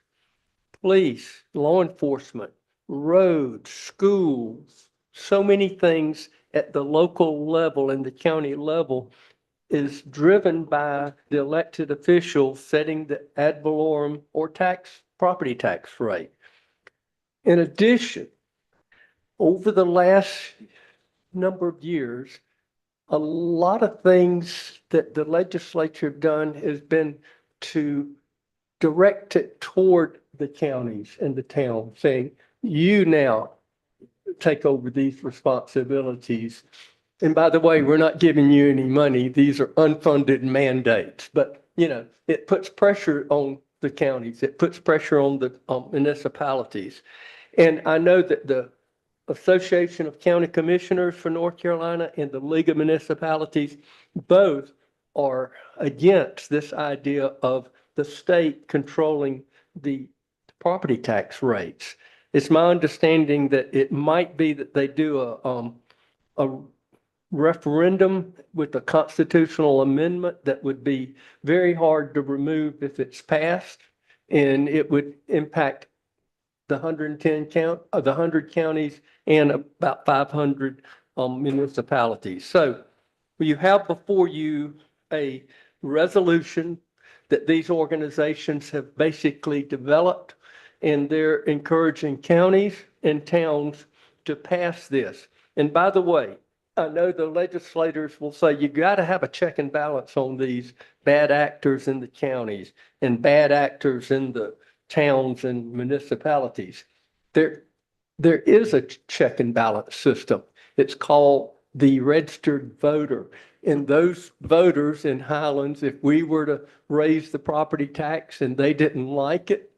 police, law enforcement, roads, schools, so many things at the local level and the county level is driven by the elected official setting the ad valorem or property tax rate. In addition, over the last number of years, a lot of things that the legislature have done has been to direct it toward the counties and the town, saying, you now take over these responsibilities. And by the way, we're not giving you any money. These are unfunded mandates. But, it puts pressure on the counties. It puts pressure on the municipalities. And I know that the Association of County Commissioners for North Carolina and the League of Municipalities both are against this idea of the state controlling the property tax rates. It's my understanding that it might be that they do a referendum with a constitutional amendment that would be very hard to remove if it's passed, and it would impact the 100 counties and about 500 municipalities. So you have before you a resolution that these organizations have basically developed, and they're encouraging counties and towns to pass this. And by the way, I know the legislators will say you got to have a check and balance on these bad actors in the counties and bad actors in the towns and municipalities. There is a check and balance system. It's called the registered voter. And those voters in Highlands, if we were to raise the property tax and they didn't like it,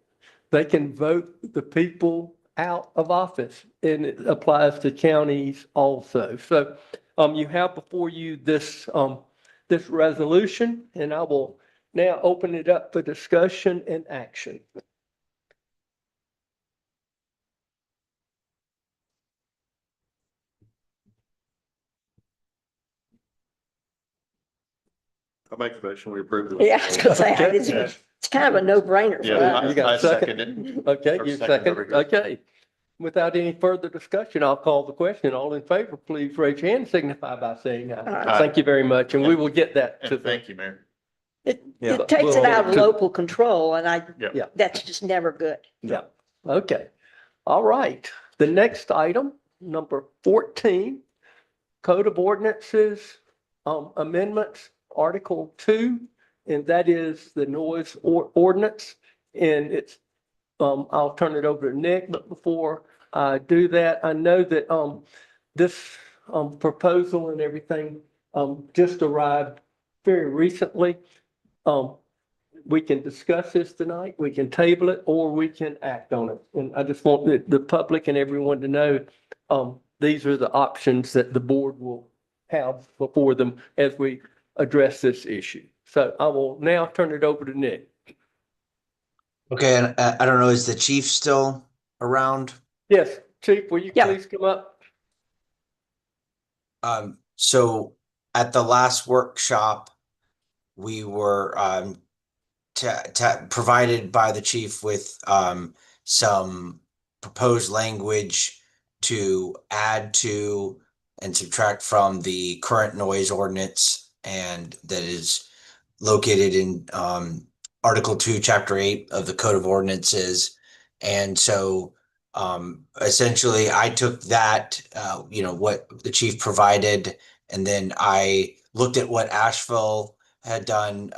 they can vote the people out of office, and it applies to counties also. So you have before you this this resolution, and I will now open it up for discussion and action. I make the motion, we approve it. Yeah, I was gonna say, Okay. it's kind of a no-brainer for Yeah, us. You got a I second it. Okay, Or you second over second, here. okay. Without any further discussion, I'll call the question. All in favor, please raise your hand, signify by saying aye. Aye. Thank you very much, and we will get that to And thank you, Mayor. Yeah. It takes it out of local control, and Yeah. that's just never good. Yeah, okay. All right. The next item, number 14, Code of Ordinances Amendments, Article 2, and that is the noise ordinance. And it's, I'll turn it over to Nick, but before I do that, I know that this proposal and everything just arrived very recently. We can discuss this tonight, we can table it, or we can act on it. And I just want the public and everyone to know, these are the options that the board will have before them as we address this issue. So I will now turn it over to Nick. Okay, and I don't know, is the chief still around? Yes, Chief, will you Yeah. please come up? So at the last workshop, we were provided by the chief with some proposed language to add to and subtract from the current noise ordinance, and that is located in Article 2, Chapter 8 of the Code of Ordinances. And so essentially I took that, what the chief provided, and then I looked at what Asheville had done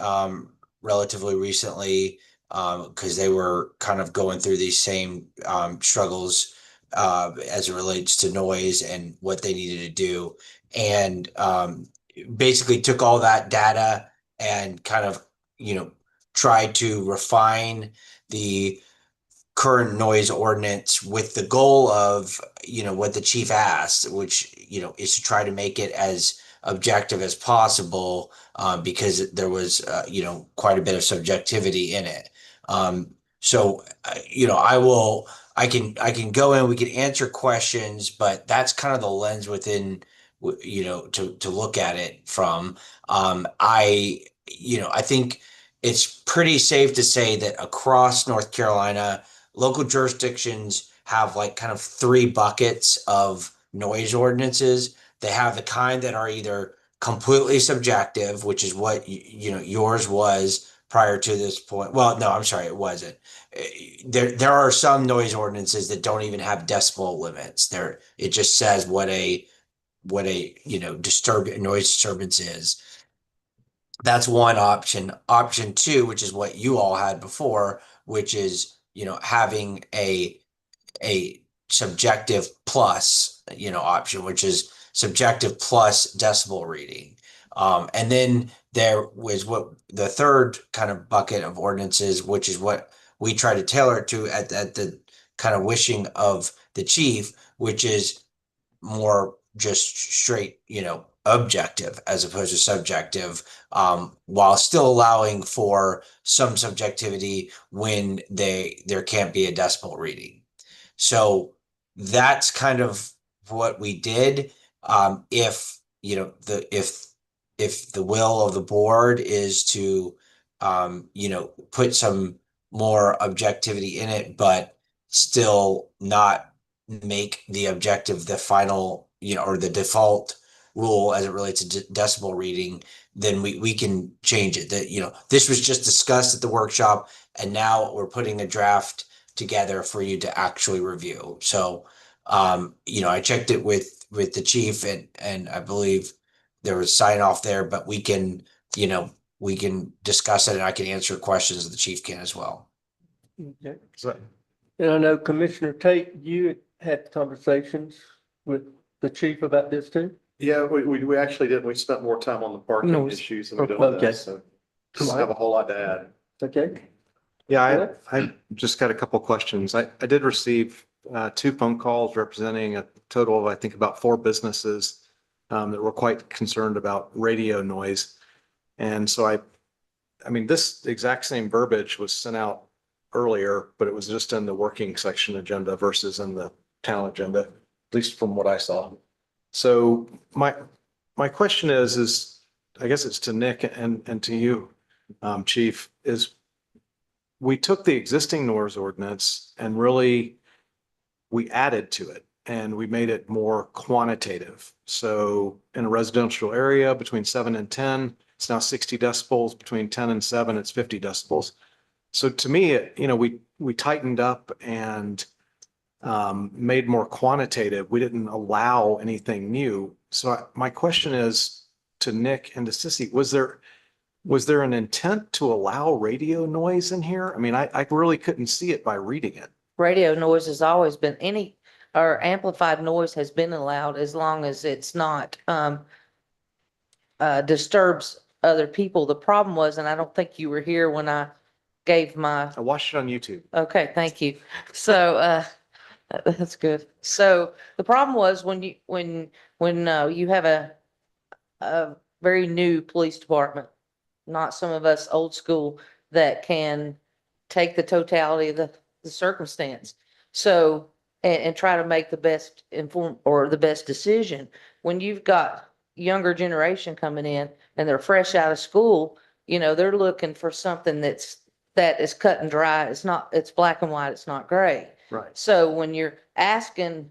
relatively recently, because they were kind of going through these same struggles as it relates to noise and what they needed to do. And basically took all that data and kind of, tried to refine the current noise ordinance with the goal of, what the chief asked, which, is to try to make it as objective as possible, because there was, quite a bit of subjectivity in it. So, I can go in, we can answer questions, but that's kind of the lens within, to look at it from. I think it's pretty safe to say that across North Carolina, local jurisdictions have like kind of three buckets of noise ordinances. They have the kind that are either completely subjective, which is what yours was prior to this point. Well, no, I'm sorry, it wasn't. There are some noise ordinances that don't even have decibel limits. It just says what a noise disturbance is. That's one option. Option two, which is what you all had before, which is, having a subjective plus, option, which is subjective plus decibel reading. And then there was what the third kind of bucket of ordinances, which is what we try to tailor to at the kind of wishing of the chief, which is more just straight, objective as opposed to subjective, while still allowing for some subjectivity when there can't be a decibel reading. So that's kind of what we did. If if the will of the board is to put some more objectivity in it, but still not make the objective the final, or the default rule as it relates to decibel reading, then we can change it. That, this was just discussed at the workshop, and now we're putting a draft together for you to actually review. So I checked it with the chief and I believe there was sign off there, but we can, we can discuss it and I can answer questions the chief can as well. Okay. So, And I know Commissioner Tate, you had conversations with the chief about this too? Yeah, we actually did. We spent more time on the parking No, issues than we did on okay. this, so just have a whole lot to add. Okay. Yeah, I just got a couple questions. I did receive 2 phone calls representing a total of, I think, about 4 businesses that were quite concerned about radio noise. And so I mean, this exact same verbiage was sent out earlier, but it was just in the working section agenda versus in the town agenda, at least from what I saw. So my question is I guess it's to Nick and to you, Chief, is we took the existing noise ordinance and really we added to it and we made it more quantitative. So in a residential area between 7 and 10, it's now 60 decibels. Between 10 and 7, it's 50 decibels. So to me, we tightened up and made more quantitative. We didn't allow anything new. So my question is to Nick and to Sissy, was there an intent to allow radio noise in here? I mean, I really couldn't see it by reading it. Radio noise has always been or amplified noise has been allowed as long as it's not, disturbs other people. The problem was, and I don't think you were here when I gave my, I watched it on YouTube. okay, thank you. So, that's good. So the problem was when you have a very new police department, not some of us old school that can take the totality of the circumstance. So, and try to make the best informed or the best decision. When you've got younger generation coming in and they're fresh out of school, they're looking for something that is cut and dry. It's black and white. It's not gray. Right. So when you're asking,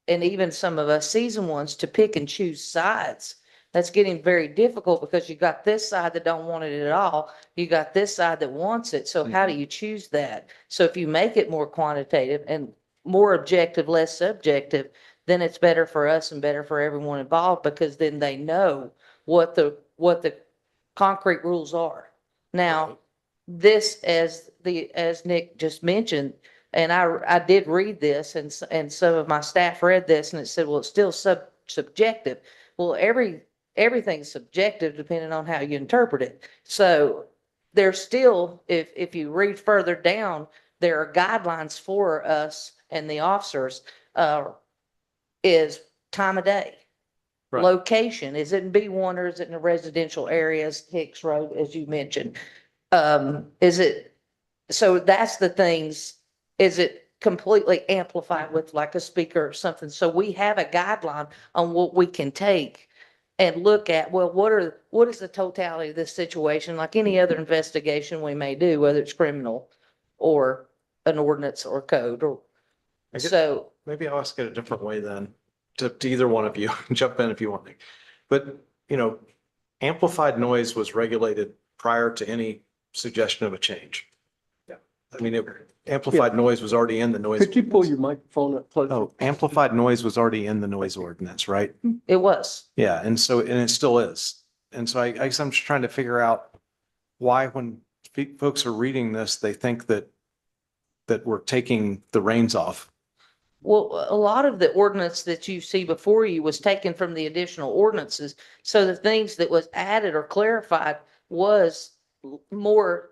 and even some of us seasoned ones, to pick and choose sides, that's getting very difficult because you got this side that don't want it at all. You got this side that wants it. So how do you choose that? So if you make it more quantitative and more objective, less subjective, then it's better for us and better for everyone involved, because then they know what the concrete rules are. Now, this, as Nick just mentioned, and I did read this, and some of my staff read this, and it said, well, it's still subjective. Well, everything's subjective depending on how you interpret it. So there's still, if you read further down, there are guidelines for us and the officers, is time of day. Right. Location, is it in B1 or is it in the residential areas, Hicks Road, as you mentioned? So that's the things, is it completely amplified with like a speaker or something? So we have a guideline on what we can take and look at, well, what is the totality of this situation? Like any other investigation we may do, whether it's criminal or an ordinance or code, or so. Maybe I'll ask it a different way then, to either one of you. Jump in if you want. But, amplified noise was regulated prior to any suggestion of a change. Yeah. I mean, amplified noise was already in the noise. Could you pull your microphone up closer? Oh, amplified noise was already in the noise ordinance, right? It was. Yeah, and it still is. And so I guess I'm just trying to figure out why, when folks are reading this, they think that we're taking the reins off. Well, a lot of the ordinance that you see before you was taken from the additional ordinances. So the things that was added or clarified was more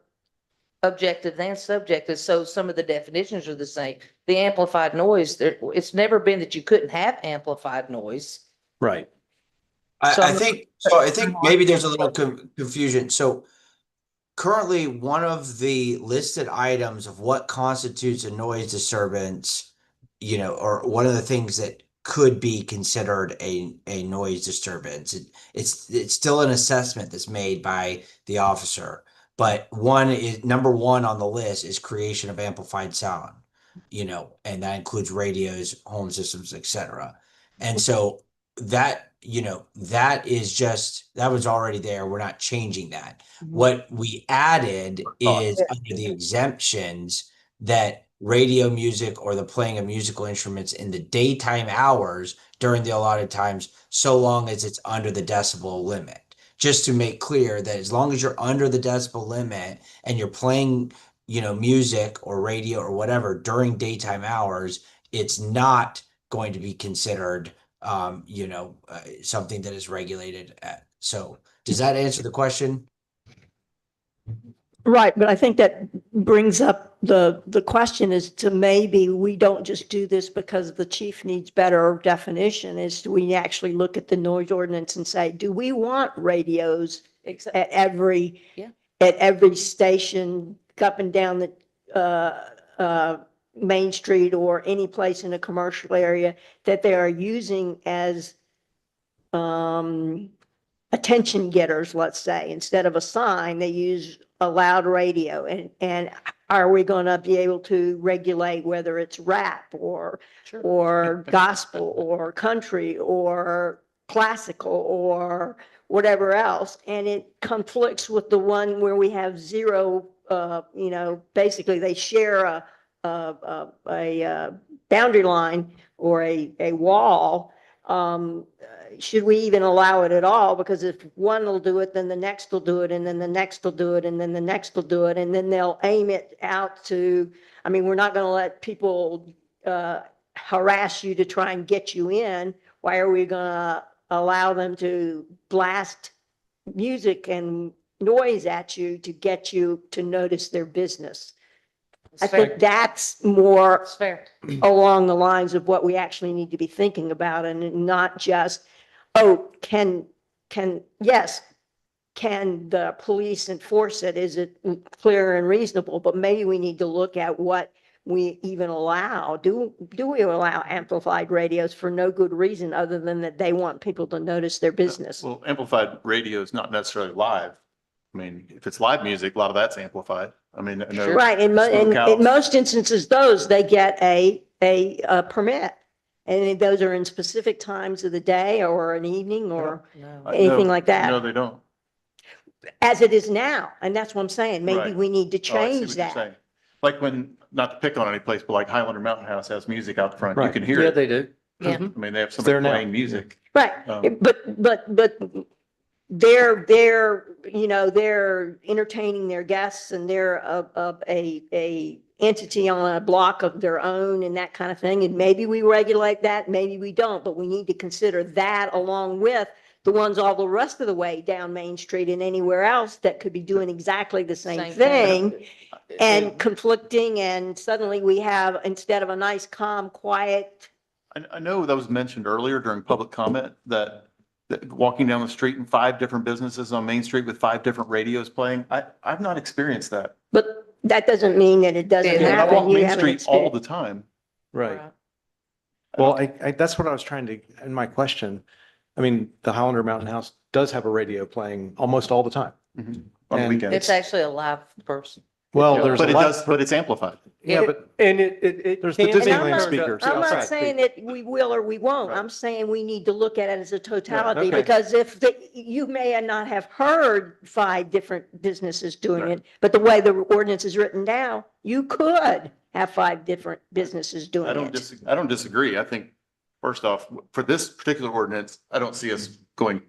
objective than subjective. So some of the definitions are the same. The amplified noise, it's never been that you couldn't have amplified noise. Right. I think maybe there's a little confusion. So currently, one of the listed items of what constitutes a noise disturbance, or one of the things that could be considered a noise disturbance, it's still an assessment that's made by the officer. But number one on the list is creation of amplified sound, and that includes radios, home systems, etc. And so that that was already there. We're not changing that. What we added is under the exemptions that radio music or the playing of musical instruments in the daytime hours during the allotted times, so long as it's under the decibel limit. Just to make clear that as long as you're under the decibel limit and you're playing, music or radio or whatever during daytime hours, it's not going to be considered, something that is regulated. So does that answer the question? Right, but I think that brings up the question is to maybe we don't just do this because the chief needs better definition, is do we actually look at the noise ordinance and say, do we want radios at every, Yeah. at every station up and down the Main Street or any place in a commercial area that they are using as attention getters, let's say, instead of a sign, they use a loud radio, and are we going to be able to regulate whether it's rap or gospel or country or classical or whatever else? And it conflicts with the one where we have zero, basically they share a boundary line or a wall. Should we even allow it at all? Because if one will do it, then the next will do it, and then the next will do it, and then the next will do it, and then they'll aim it out to, we're not going to let people harass you to try and get you in. Why are we going to allow them to blast music and noise at you to get you to notice their business? I think that's more It's fair. along the lines of what we actually need to be thinking about, and not just, can the police enforce it? Is it clear and reasonable? But maybe we need to look at what we even allow. Do we allow amplified radios for no good reason other than that they want people to notice their business? Well, amplified radio is not necessarily live. If it's live music, a lot of that's amplified. I know. Right, in Smokehouse. most instances, they get a permit. And those are in specific times of the day or an evening or No. anything like that. No, they don't. As it is now, and that's what I'm saying, maybe Right. we need to Oh, I see change what you're that. saying. Like when, not to pick on any place, but like Highlander Mountain House has music out front. You Right. can hear Yeah, it. they do. Yeah. They have there somebody now. playing music. Right, Um, but they're they're entertaining their guests, and they're a entity on a block of their own and that kind of thing. And maybe we regulate that, maybe we don't, but we need to consider that along with the ones all the rest of the way down Main Street and anywhere else that could be doing exactly the same Same thing. thing and conflicting. And suddenly we have, instead of a nice, calm, quiet, I know that was mentioned earlier during public comment that walking down the street in 5 different businesses on Main Street with 5 different radios playing. I've not experienced that. but that doesn't mean that it doesn't Yeah, I happen. walk You Main haven't Street all experienced- the time. Right. Well, that's what I was trying to, in my question. The Hollander Mountain House does have a radio playing almost all the time. On And weekends. It's actually a live person. Well, there's But a it lot, does, but it's amplified. yeah, but And it There's the can be Disneyland turned up. speakers. I'm not outside. saying that we will or we won't. Right. I'm saying we need to look at it as a totality, okay. because if you may not have heard 5 different businesses doing Right. it, but the way the ordinance is written now, you could have 5 different businesses doing I don't it. I don't disagree. I think, first off, for this particular ordinance, I don't see us going,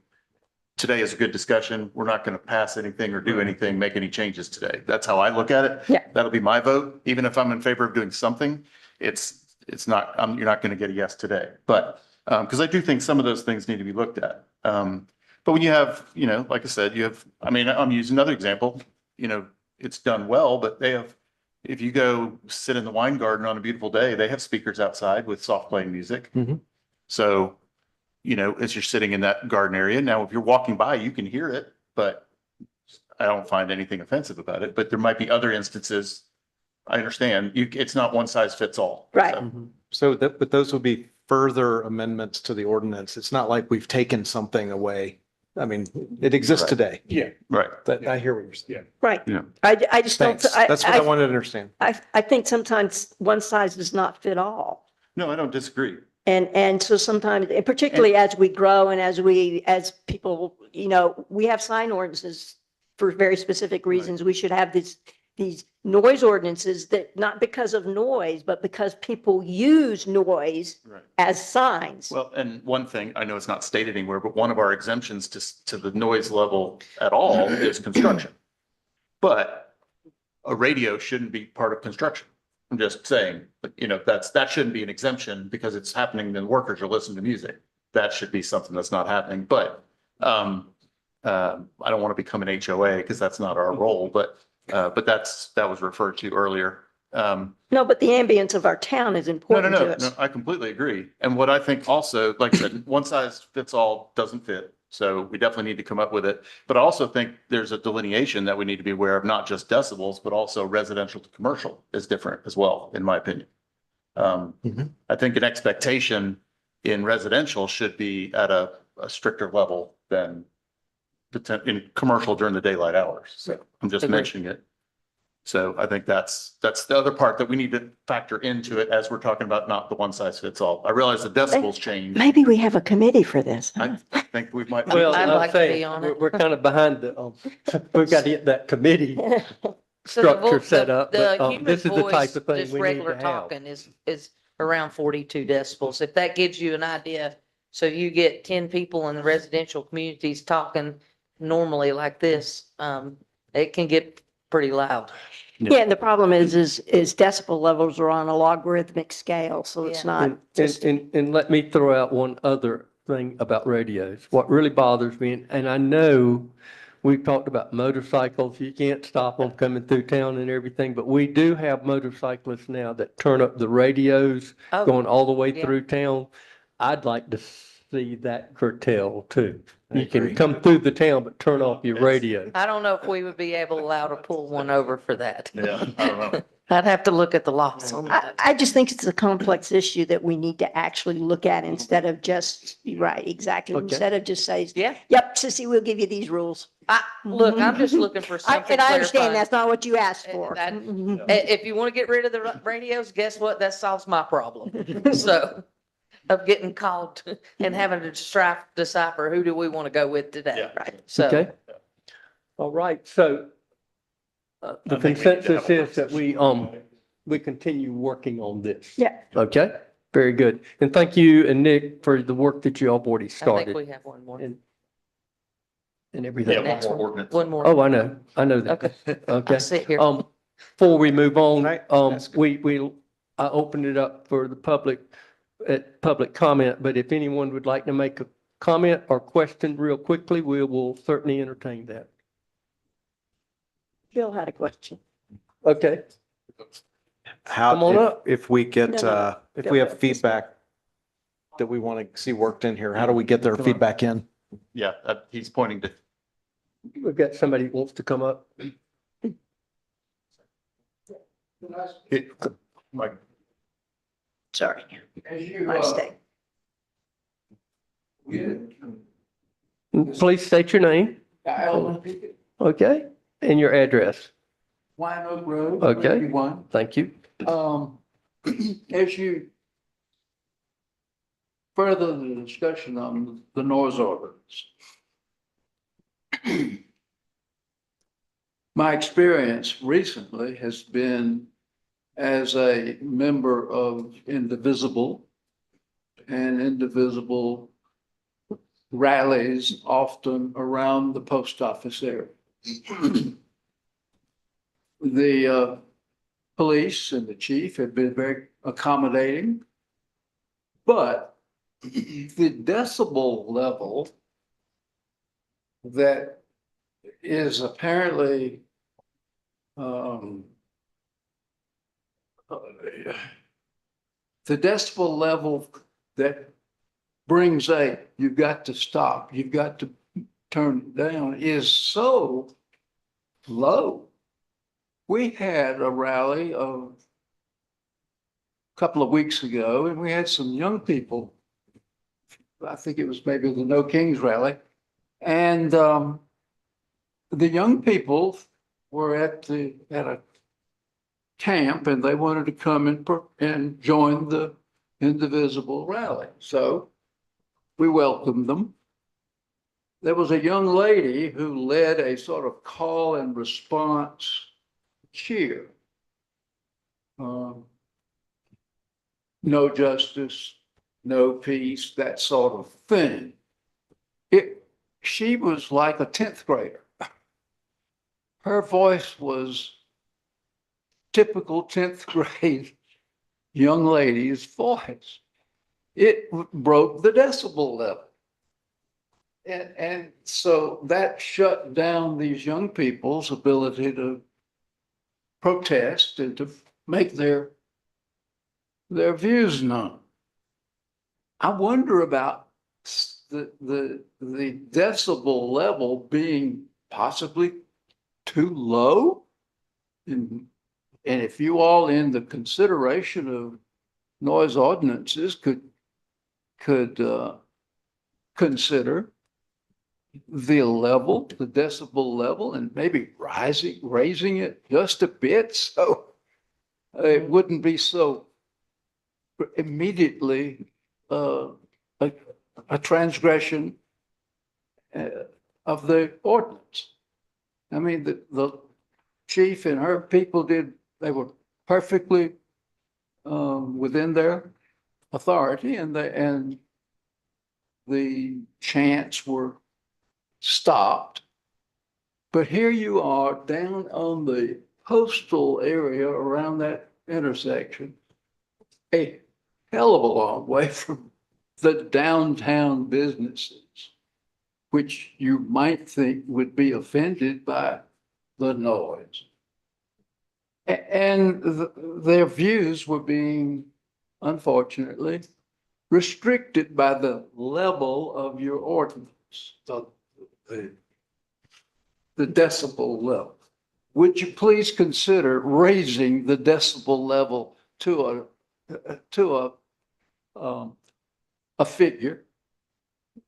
today is a good discussion. We're not going to pass anything or do anything, make any changes today. That's how I look at it. Yeah. That'll be my vote. Even if I'm in favor of doing something, it's not, you're not going to get a yes today. But, because I do think some of those things need to be looked at. But when you have, like I said, I'm using another example, it's done well, but they have, if you go sit in the wine garden on a beautiful day, they have speakers outside with soft playing music. Mhm. So, as you're sitting in that garden area, now if you're walking by, you can hear it, but I don't find anything offensive about it. But there might be other instances. I understand it's not one size fits all. Right. So, but those would be further amendments to the ordinance. It's not like we've taken something away. It exists Right. today. Yeah. right. That I hear what you're saying. Right. Yeah. I just don't, Thanks. That's what I wanted to understand. I think sometimes one size does not fit all. No, I don't disagree. And so sometimes, and particularly as we grow and as people, we have sign ordinances for very specific reasons. We should have these noise ordinances that not because of noise, but because people use noise Right. as signs. Well, and one thing, I know it's not stated anywhere, but one of our exemptions to the noise level at all is construction. But a radio shouldn't be part of construction. I'm just saying, that shouldn't be an exemption because it's happening, then workers are listening to music. That should be something that's not happening, but, I don't want to become an HOA because that's not our role, but that was referred to earlier. No, but the ambience of our town is No, important to no, us. I completely agree. And what I think also, like I said, one size fits all doesn't fit. So we definitely need to come up with it. But I also think there's a delineation that we need to be aware of, not just decibels, but also residential to commercial is different as well, in my opinion. I think an expectation in residential should be at a stricter level than in commercial during the daylight hours. So I'm just Agreed. mentioning it. So I think that's the other part that we need to factor into it as we're talking about, not the one size fits all. I realize the decibels change. Maybe we have a committee for this. huh? I think we might. Well, I'd I'm like to be saying, on it. we're kind of behind we've got to get that committee So the structure vo- set the- up, the but human this is the voice, type of thing just we need regular to have. talking is around 42 decibels. If that gives you an idea, so you get 10 people in the residential communities talking normally like this, it can get pretty loud. Yeah, and the problem is decibel levels are on a logarithmic scale, so it's Yeah. not And, just. and let me throw out one other thing about radios. What really bothers me, and I know we've talked about motorcycles, you can't stop them coming through town and everything, but we do have motorcyclists now that turn up the radios Oh, going all the way yeah. through town. I'd like to see that curtailed too. I You can agree. come through the town, but turn off your radio. I don't know if we would be allowed to pull one over for that. Yeah, I don't know. I'd have to look at the laws on I, that. I just think it's a complex issue that we need to actually look at instead of just, right, exactly, Okay. instead of just say, Yeah, yep, sissy, we'll give you these rules. look, I'm just looking for something And I understand clarifying. that's not what you asked for. That- Mhm. If you want to get rid of the radios, guess what? That solves my problem. So of getting called and having to decipher who do we want to go with today. Yeah. Right. So Okay. All right, so the I think we need to have consensus a is that we continue working on this. Yeah. Okay, very good. And thank you and Nick for the work that you all already I think started we have one more. and Yeah, everything. one Next more one. ordinance. One more. Oh, I know that. Okay. Okay. I'll sit here. Before we move on, Can I ask- I opened it up for the public comment, but if anyone would like to make a comment or question real quickly, we will certainly entertain that. Bill had a question. Okay, come on How, up. if we get, No, no. if we have feedback that we want to see worked in here, how do we get their feedback in? Yeah, he's pointing to, We've got somebody who wants to come up. like, Sorry. As you, My mistake. Please state your name, Alan Pickett, okay, and your address. Wine Oak Road. Okay. 51. Thank you. As you further the discussion on the noise ordinance. My experience recently has been as a member of Indivisible and Indivisible rallies often around the post office area. The police and the chief have been very accommodating. But the decibel level that is apparently the decibel level that brings you've got to stop, you've got to turn it down is so low. We had a rally of a couple of weeks ago, and we had some young people. I think it was maybe the No Kings rally. And the young people were at a camp, and they wanted to come and join the Indivisible rally. So we welcomed them. There was a young lady who led a sort of call and response cheer. No justice, no peace, that sort of thing. She was like a 10th grader. Her voice was typical 10th grade young lady's voice. It broke the decibel level. And so that shut down these young people's ability to protest and to make their views known. I wonder about the decibel level being possibly too low. And if you all in the consideration of noise ordinances could consider the level, the decibel level, and maybe raising it just a bit so it wouldn't be so immediately a transgression of the ordinance. I mean, the chief and her people they were perfectly within their authority, and the chants were stopped. But here you are down on the coastal area around that intersection, a hell of a long way from the downtown businesses, which you might think would be offended by the noise. And their views were being, unfortunately, restricted by the level of your ordinance, the decibel level. Would you please consider raising the decibel level to a figure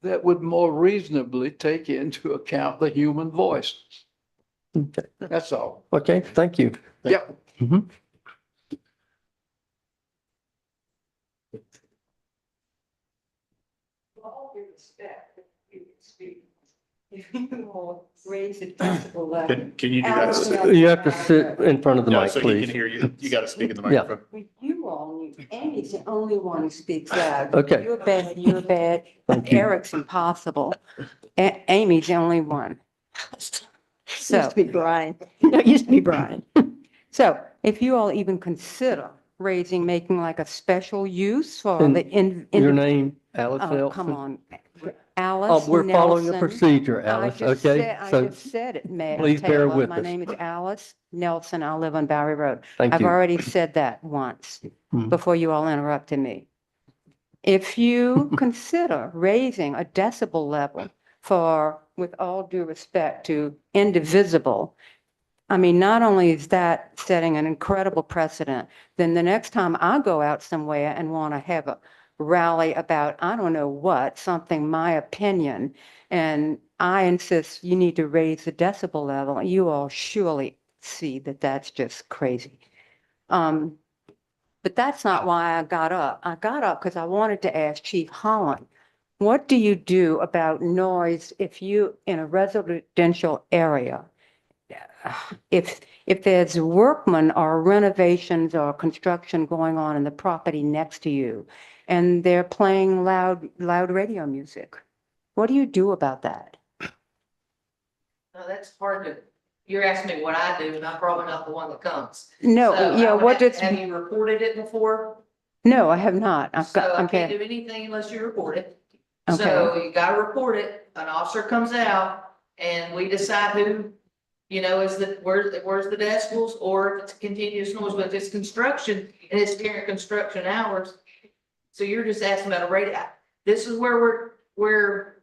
that would more reasonably take into account the human voices? Okay. That's all. Okay, thank you. Yep. Mhm. Raise the decibel level. Can you do that? You have to sit in front of the Yeah, mic, so he can please. hear you. You got to speak in the Yeah. microphone. You all need, Amy's the only one who speaks loud. Okay. You're bad, you're bad. Thank you. Eric's impossible. Amy's the only one. So. Used to be Brian. No, it used to be Brian. So if you all even consider making like a special use for And the. Your name, Alice Oh, Nelson? come on. Alice We're following a Nelson. procedure, I Alice, just okay? said- I So just said it, Mayor please bear Taylor. with My us. name is Alice Nelson. I live on Bowery Road. Thank I've you. already said that once Hmm. before you all interrupted me. If you consider raising a decibel level for, with all due respect to indivisible, I mean, not only is that setting an incredible precedent, then the next time I go out somewhere and want to have a rally about, I don't know what, something, my opinion, and I insist you need to raise the decibel level, you all surely see that that's just crazy. But that's not why I got up. I got up because I wanted to ask Chief Holland, what do you do about noise if you, in a residential area, if there's workmen or renovations or construction going on in the property next to you and they're playing loud radio music, what do you do about that? No, that's hard to, you're asking me what I do, and I'm probably not the one that comes. No, So yeah, I would what have- does, Have you reported it before? no, I have not. I've So got, I I'm can't okay. do anything unless you report it. Okay. So you gotta report it, an officer comes out, and we decide who, is where's the decibels, or if it's continuous noise, but if it's construction, and it's during construction hours. So you're just asking about a rate. This is where we're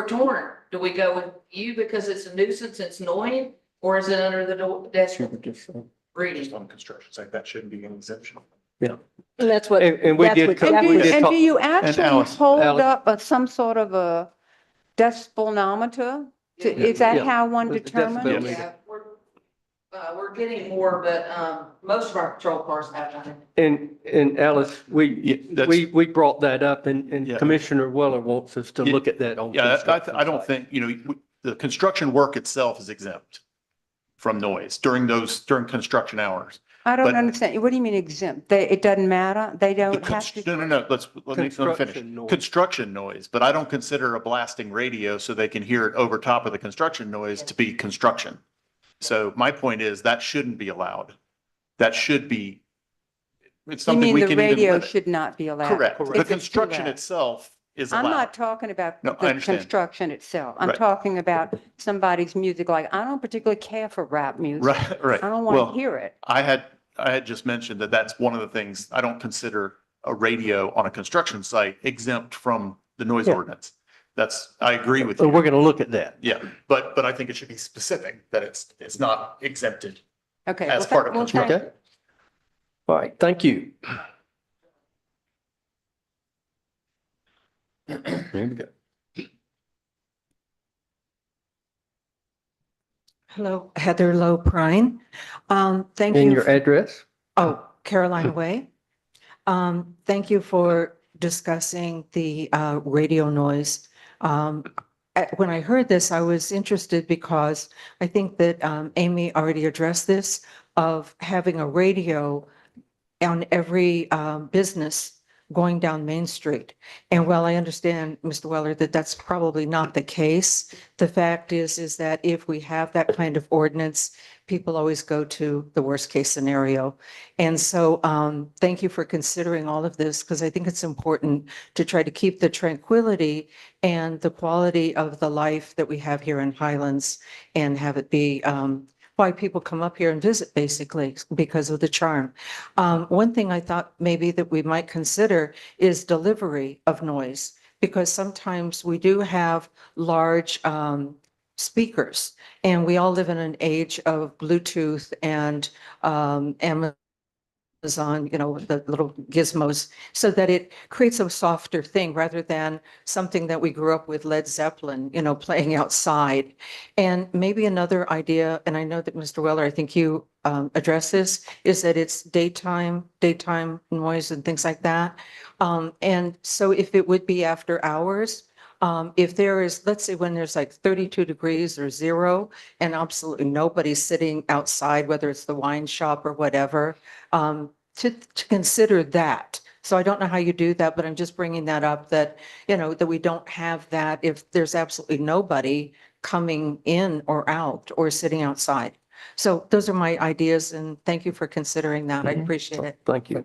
torn. Do we go with you because it's a nuisance, it's annoying, or is it under the decibel reading? Based on construction site, that shouldn't be an exemption. And that's what. And we that's did what- co- And we do you- did and talk- do you actually Alice, hold Alice. up some sort of a decibelnometer? Yeah. Is that Yeah. how one The determines? decibel meter. Yeah, we're getting more, but, most of our patrol cars have done it. And Alice, Yeah, that's- we brought that up and Yeah. Commissioner Weller wants us to look at that on. Yeah, construction I don't sites. think, the construction work itself is exempt. from noise during construction hours. I don't But- understand. What do you mean exempt? It doesn't matter? They The don't have to? No, let me finish. Construction noise. Construction noise, but I don't consider a blasting radio so they can hear it over top of the construction noise to be construction. So my point is that shouldn't be allowed. That should be, it's You something mean we the can even radio limit. should not be allowed? Correct. If The it's too construction loud. itself is I'm allowed. not talking about No, I the understand. construction itself. I'm Right. talking about somebody's music. Like, I don't particularly care for rap music. Right, right. I don't want Well, to hear it. I had just mentioned that that's one of the things, I don't consider a radio on a construction site exempt from the noise Yeah. ordinance. I agree with So you. we're going to look at that. Yeah, but I think it should be specific that it's not exempted Okay. as well, part of well, construction. Okay. All right, thank you. Here we go. Hello, Heather Lowe Prine. Thank And you. your address? Oh, Carolina Way. Thank you for discussing the radio noise. When I heard this, I was interested because I think that Amy already addressed this of having a radio on every business going down Main Street. And while I understand, Mr. Weller, that that's probably not the case, the fact is that if we have that kind of ordinance, people always go to the worst case scenario. And so thank you for considering all of this, because I think it's important to try to keep the tranquility and the quality of the life that we have here in Highlands and have it be why people come up here and visit, basically, because of the charm. One thing I thought maybe that we might consider is delivery of noise, because sometimes we do have large speakers, and we all live in an age of Bluetooth and Amazon, the little gizmos, so that it creates a softer thing rather than something that we grew up with Led Zeppelin, playing outside. And maybe another idea, and I know that Mr. Weller, I think you address this, is that it's daytime noise and things like that. And so if it would be after hours, if there is, let's say when there's like 32 degrees or 0 and absolutely nobody's sitting outside, whether it's the wine shop or whatever, to consider that. So I don't know how you do that, but I'm just bringing that up that, that we don't have that if there's absolutely nobody coming in or out or sitting outside. So those are my ideas, and thank you for considering that. I appreciate it. Thank you.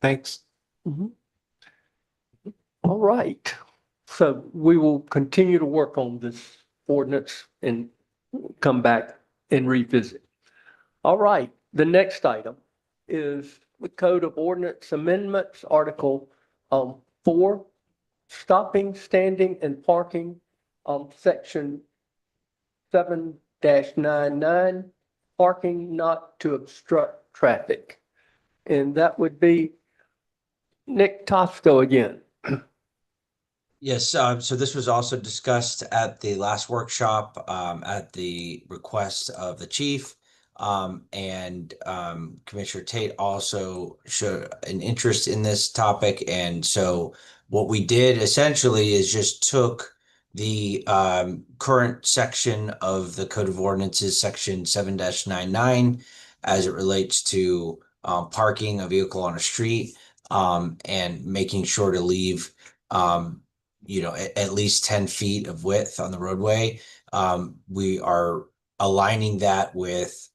Thanks. All right. So we will continue to work on this ordinance and come back and revisit. All right. The next item is the Code of Ordinance Amendments, Article 4, Stopping, Standing, and Parking, Section 7-99, Parking not to obstruct traffic. And that would be Nick Tosco again. Yes, so this was also discussed at the last workshop at the request of the chief. And Commissioner Tate also showed an interest in this topic. And so what we did essentially is just took the current section of the Code of Ordinances, Section 7-99, as it relates to parking a vehicle on a street and making sure to leave at least 10 feet of width on the roadway. We are aligning that with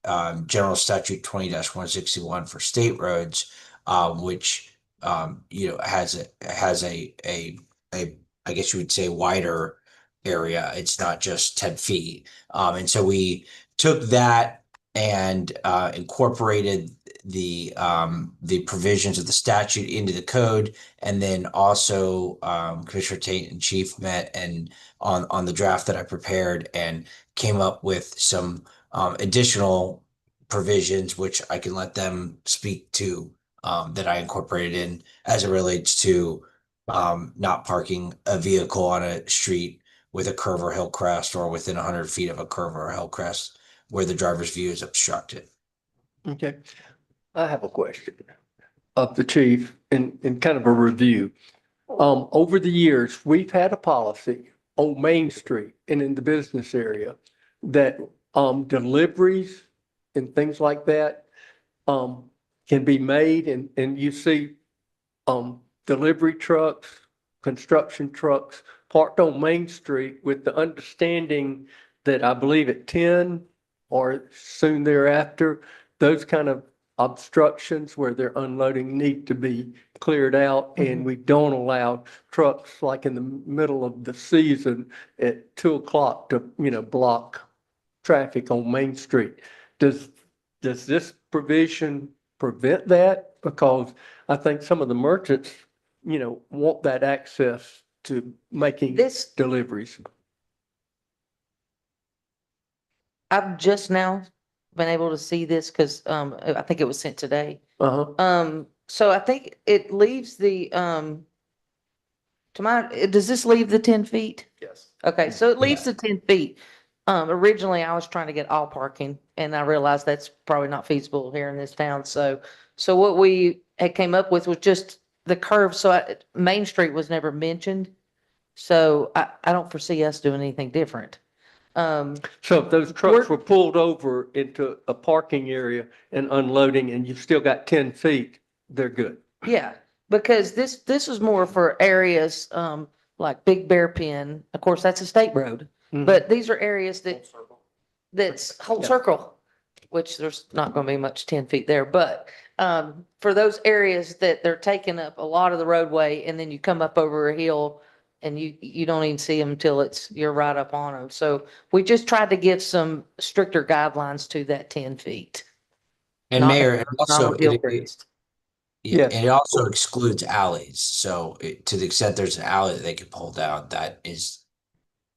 General Statute 20-161 for state roads, which has a I guess you would say wider area. It's not just 10 feet. And so we took that and incorporated the provisions of the statute into the code. And then also Commissioner Tate and Chief met and on the draft that I prepared and came up with some additional provisions, which I can let them speak to, that I incorporated in as it relates to not parking a vehicle on a street with a curve or hill crest or within 100 feet of a curve or a hill crest where the driver's view is obstructed. Okay. I have a question of the chief in kind of a review. Over the years, we've had a policy on Main Street and in the business area that deliveries and things like that, can be made and you see, delivery trucks, construction trucks parked on Main Street with the understanding that I believe at 10 or soon thereafter, those kind of obstructions where they're unloading need to be cleared out. And we don't allow trucks like in the middle of the season at 2 o'clock to, block traffic on Main Street. Does this provision prevent that? Because I think some of the merchants, want that access to making This, deliveries. I've just now been able to see this because, I think it was sent today. Uh-huh. So I think it leaves the, does this leave the 10 feet? Yes. Okay, so it leaves the 10 feet. Originally I was trying to get all parking and I realized that's probably not feasible here in this town. So what we had came up with was just the curve. So Main Street was never mentioned. So I don't foresee us doing anything different. So if those trucks were pulled over into a parking area and unloading and you've still got 10 feet, they're good. Yeah, because this is more for areas, like Big Bear Pen. Of course, that's a state road, but these are areas that's whole circle, which there's not going to be much 10 feet there, but, for those areas that they're taking up a lot of the roadway and then you come up over a hill and you don't even see them until you're right up on them. So we just tried to give some stricter guidelines to that 10 feet. And Not Mayor, a- it not also, a deal breaker. yeah, Yes. and it also excludes alleys. So to the extent there's an alley that they can pull down, that is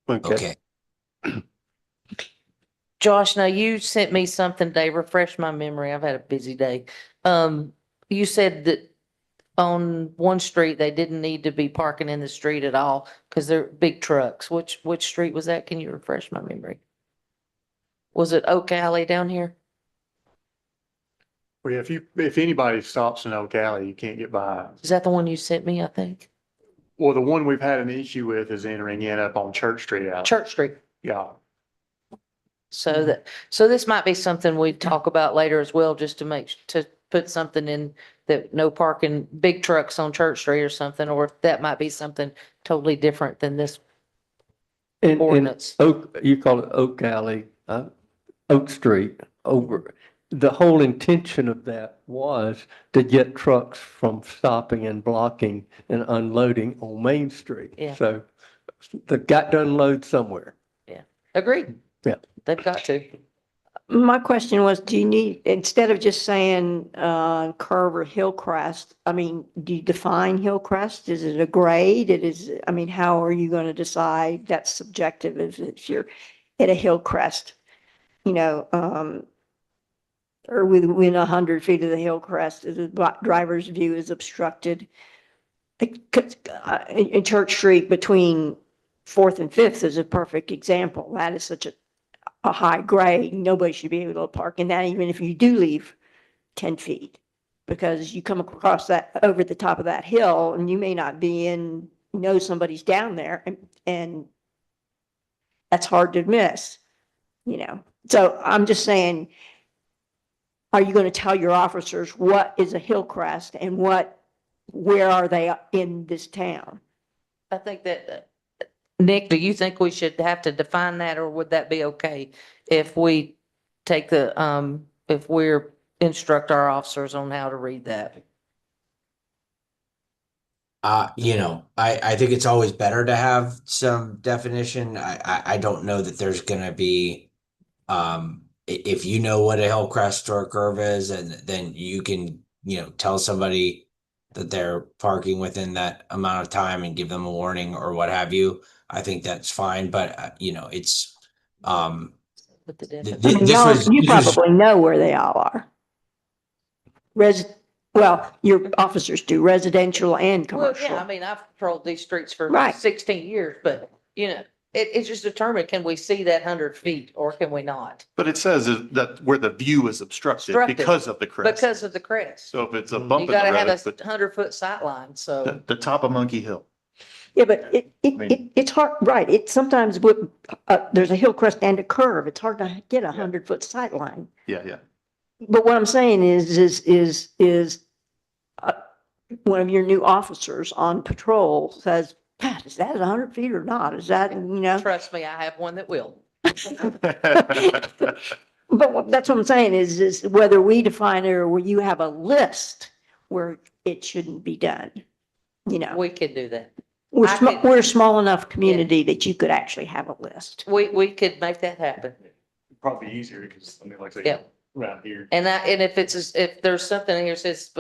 okay. Josh, now you sent me something today, refresh my memory. I've had a busy day. You said that on one street, they didn't need to be parking in the street at all because they're big trucks. Which street was that? Can you refresh my memory? Was it Oak Alley down here? Well, if anybody stops in Oak Alley, you can't get by. Is that the one you sent me, I think? Well, the one we've had an issue with is entering in up on Church Street out. Church Street. Yeah. So this might be something we talk about later as well, just to put something in that no parking big trucks on Church Street or something, or if that might be something totally different than this And ordinance. Oak, you call it Oak Alley, Oak Street over. The whole intention of that was to get trucks from stopping and blocking and unloading on Main Street. Yeah. So they've got to unload somewhere. Yeah, agreed. Yeah. They've got to. My question was, do you need, instead of just saying, curve or hill crest, I mean, do you define hill crest? Is it a grade? How are you going to decide? That's subjective if you're at a hill crest, or within 100 feet of the hill crest, the driver's view is obstructed. In Church Street between 4th and 5th is a perfect example. That is such a high grade. Nobody should be able to park in that, even if you do leave 10 feet. Because you come across that over the top of that hill and you may not be somebody's down there and that's hard to miss, So I'm just saying, are you going to tell your officers what is a hill crest and where are they in this town? I think that, Nick, do you think we should have to define that, or would that be okay if we take if we're instruct our officers on how to read that? I think it's always better to have some definition. I don't know that there's gonna be, if you know what a hill crest or a curve is, and then you can, tell somebody that they're parking within that amount of time and give them a warning or what have you. I think that's fine, but it's, With the th- definition. th- this was, You this was- probably know where they all are. Your officers do residential and Well, commercial. yeah, I've patrolled these streets for Right. 16 years, but it's just determined, can we see that 100 feet or can we not? But it says that where the view is obstructed Obstructed. because of the crest. Because of the crest. So if it's a You bump in the gotta have road, a 100-foot sight line, so. the top of Monkey Hill. Yeah, but mean- it's hard, right? It's sometimes there's a hill crest and a curve. It's hard to get 100-foot sight line. Yeah, yeah. But what I'm saying is one of your new officers on patrol says, God, is that 100 feet or not? Is that, Trust me, I have one that will. But that's what I'm saying is whether we define it or where you have a list where it shouldn't be done. We can do that. We're a small enough community that you could actually have a list. We could make that happen. Probably easier because, I mean, like I Yeah. say, around here. And if there's something in here says,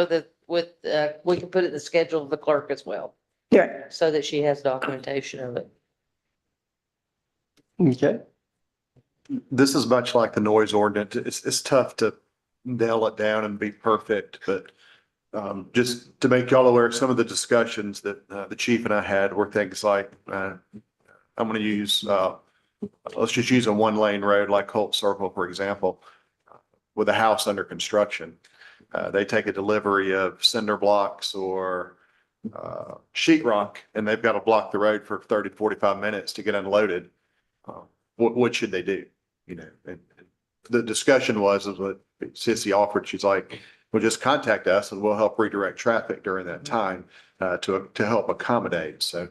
we can put it in the schedule of the clerk as well, Yeah. so that she has documentation of it. Okay. This is much like the noise ordinance. It's tough to nail it down and be perfect, but just to make y'all aware, some of the discussions that the chief and I had were things like, I'm going to use, let's just use a one-lane road like Holt Circle, for example, with a house under construction. They take a delivery of cinder blocks or sheetrock, and they've got to block the road for 30 to 45 minutes to get unloaded. What should they do? And the discussion was what Sissy offered. She's like, well, just contact us and we'll help redirect traffic during that time to help accommodate. So,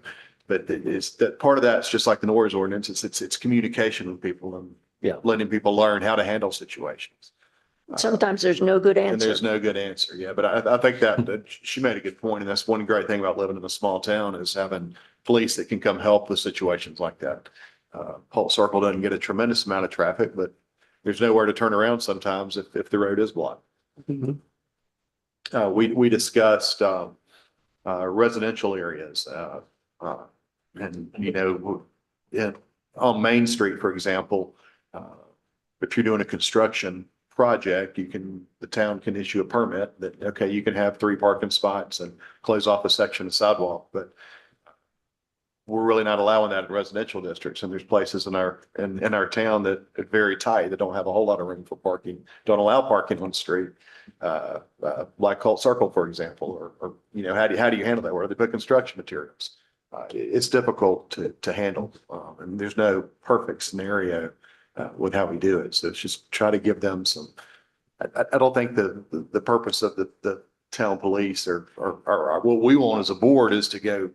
but it's that part of that's just like the noise ordinance. It's communication with people and letting people learn how to handle situations. Sometimes there's no good And answer. there's no good answer. Yeah, but I think that she made a good point, and that's one great thing about living in a small town is having police that can come help with situations like that. Holt Circle doesn't get a tremendous amount of traffic, but there's nowhere to turn around sometimes if the road is blocked. We discussed residential areas, and on Main Street, for example, if you're doing a construction project, the town can issue a permit that, okay, you can have 3 parking spots and close off a section of sidewalk, but we're really not allowing that in residential districts. And there's places in our town that are very tight, that don't have a whole lot of room for parking, don't allow parking on the street. Like Holt Circle, for example, or how do you handle that? Where they put construction materials? It's difficult to handle. And there's no perfect scenario with how we do it. So it's just try to give them some, I don't think the purpose of the town police or what we want as a board is to go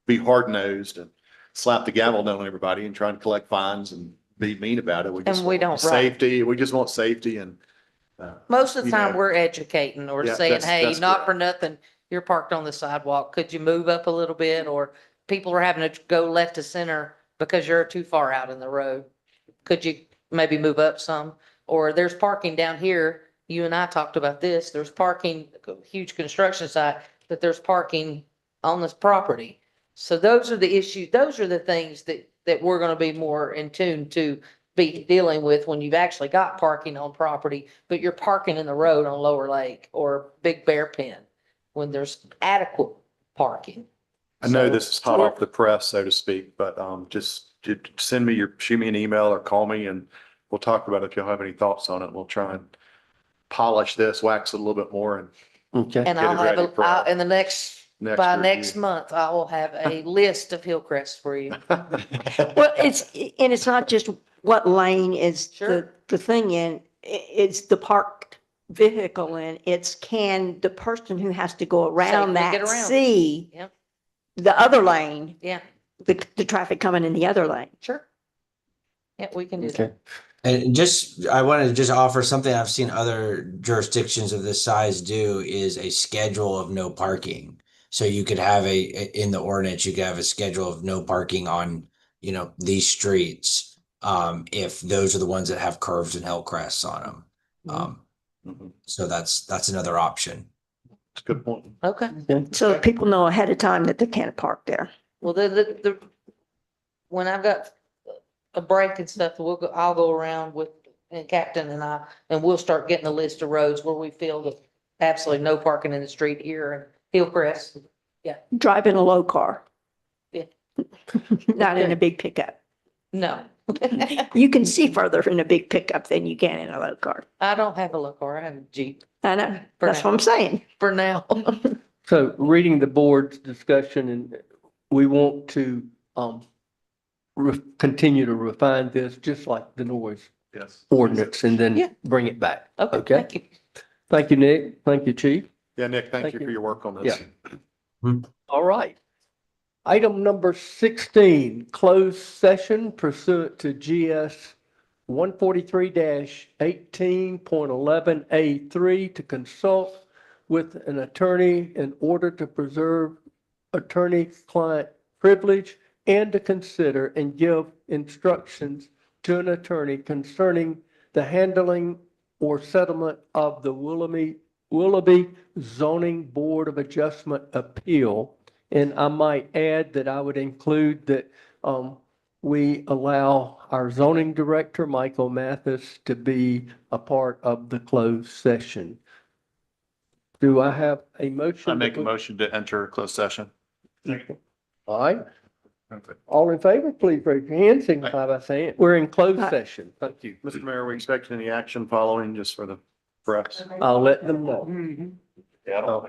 be hard nosed and slap the gavel down on everybody and try and collect fines and be mean about it. We just we want don't, safety. We just want safety and. Most of the time, we're educating or Yeah, saying, hey, that's not for nothing, you're parked on the sidewalk. Could you move up a little bit? Or people are having to go left to center because you're too far out in the road. Could you maybe move up some? Or there's parking down here. You and I talked about this. There's parking, huge construction site, that there's parking on this property. So those are the issues. Those are the things that we're going to be more in tune to be dealing with when you've actually got parking on property, but you're parking in the road on Lower Lake or Big Bear Pen when there's adequate parking. I know this is hot off the press, so to speak, but just shoot me an email or call me and we'll talk about it. If you'll have any thoughts on it, we'll try and polish this, wax it a little bit more and. Okay. And Get it I'll have ready for in the next review. next month, I will have a list of Hillcrests for you. Well, it's not just what lane is Sure. the thing in, it's the parked vehicle in, can the person who has to go around Safely get that around. see Yep. the other lane, Yeah, the traffic coming in the other lane? sure. Yeah, we can do that. Okay. And I wanted to just offer something I've seen other jurisdictions of this size do is a schedule of no parking. So you could have in the ordinance, you could have a schedule of no parking on, these streets. If those are the ones that have curves and hill crests on them. So that's another option. It's a good point. Okay. So that people know ahead of time that they can't park there. Well, when I've got a break and stuff, I'll go around with Captain and I, and we'll start getting a list of roads where we feel that absolutely no parking in the street here and Hillcrest. Yeah. Drive in a low car. Yeah. Not in a big pickup. No. You can see further in a big pickup than you can in a low car. I don't have a low car. I have a Jeep I know. For That's now. what I'm saying. for now. So reading the board's discussion and we want to, continue to refine this, just like the noise Yes. ordinance, and Yeah. then bring it back. Okay, thank you. Thank you, Nick. Thank you, Chief. Yeah, Nick, thank Thank you you. for your work on this. All right. Item number 16, closed session pursuant to GS 143-18.11A3 to consult with an attorney in order to preserve attorney-client privilege and to consider and give instructions to an attorney concerning the handling or settlement of the Willoughby Zoning Board of Adjustment appeal. And I might add that I would include that we allow our zoning director, Michael Mathis, to be a part of the closed session. Do I have a motion? I make a motion to enter closed session. All right. All in favor, please raise your hand, signify by saying, we're in closed session. Thank you. Mr. Mayor, are we expecting any action following just for the press? I'll let them know. Yeah, I don't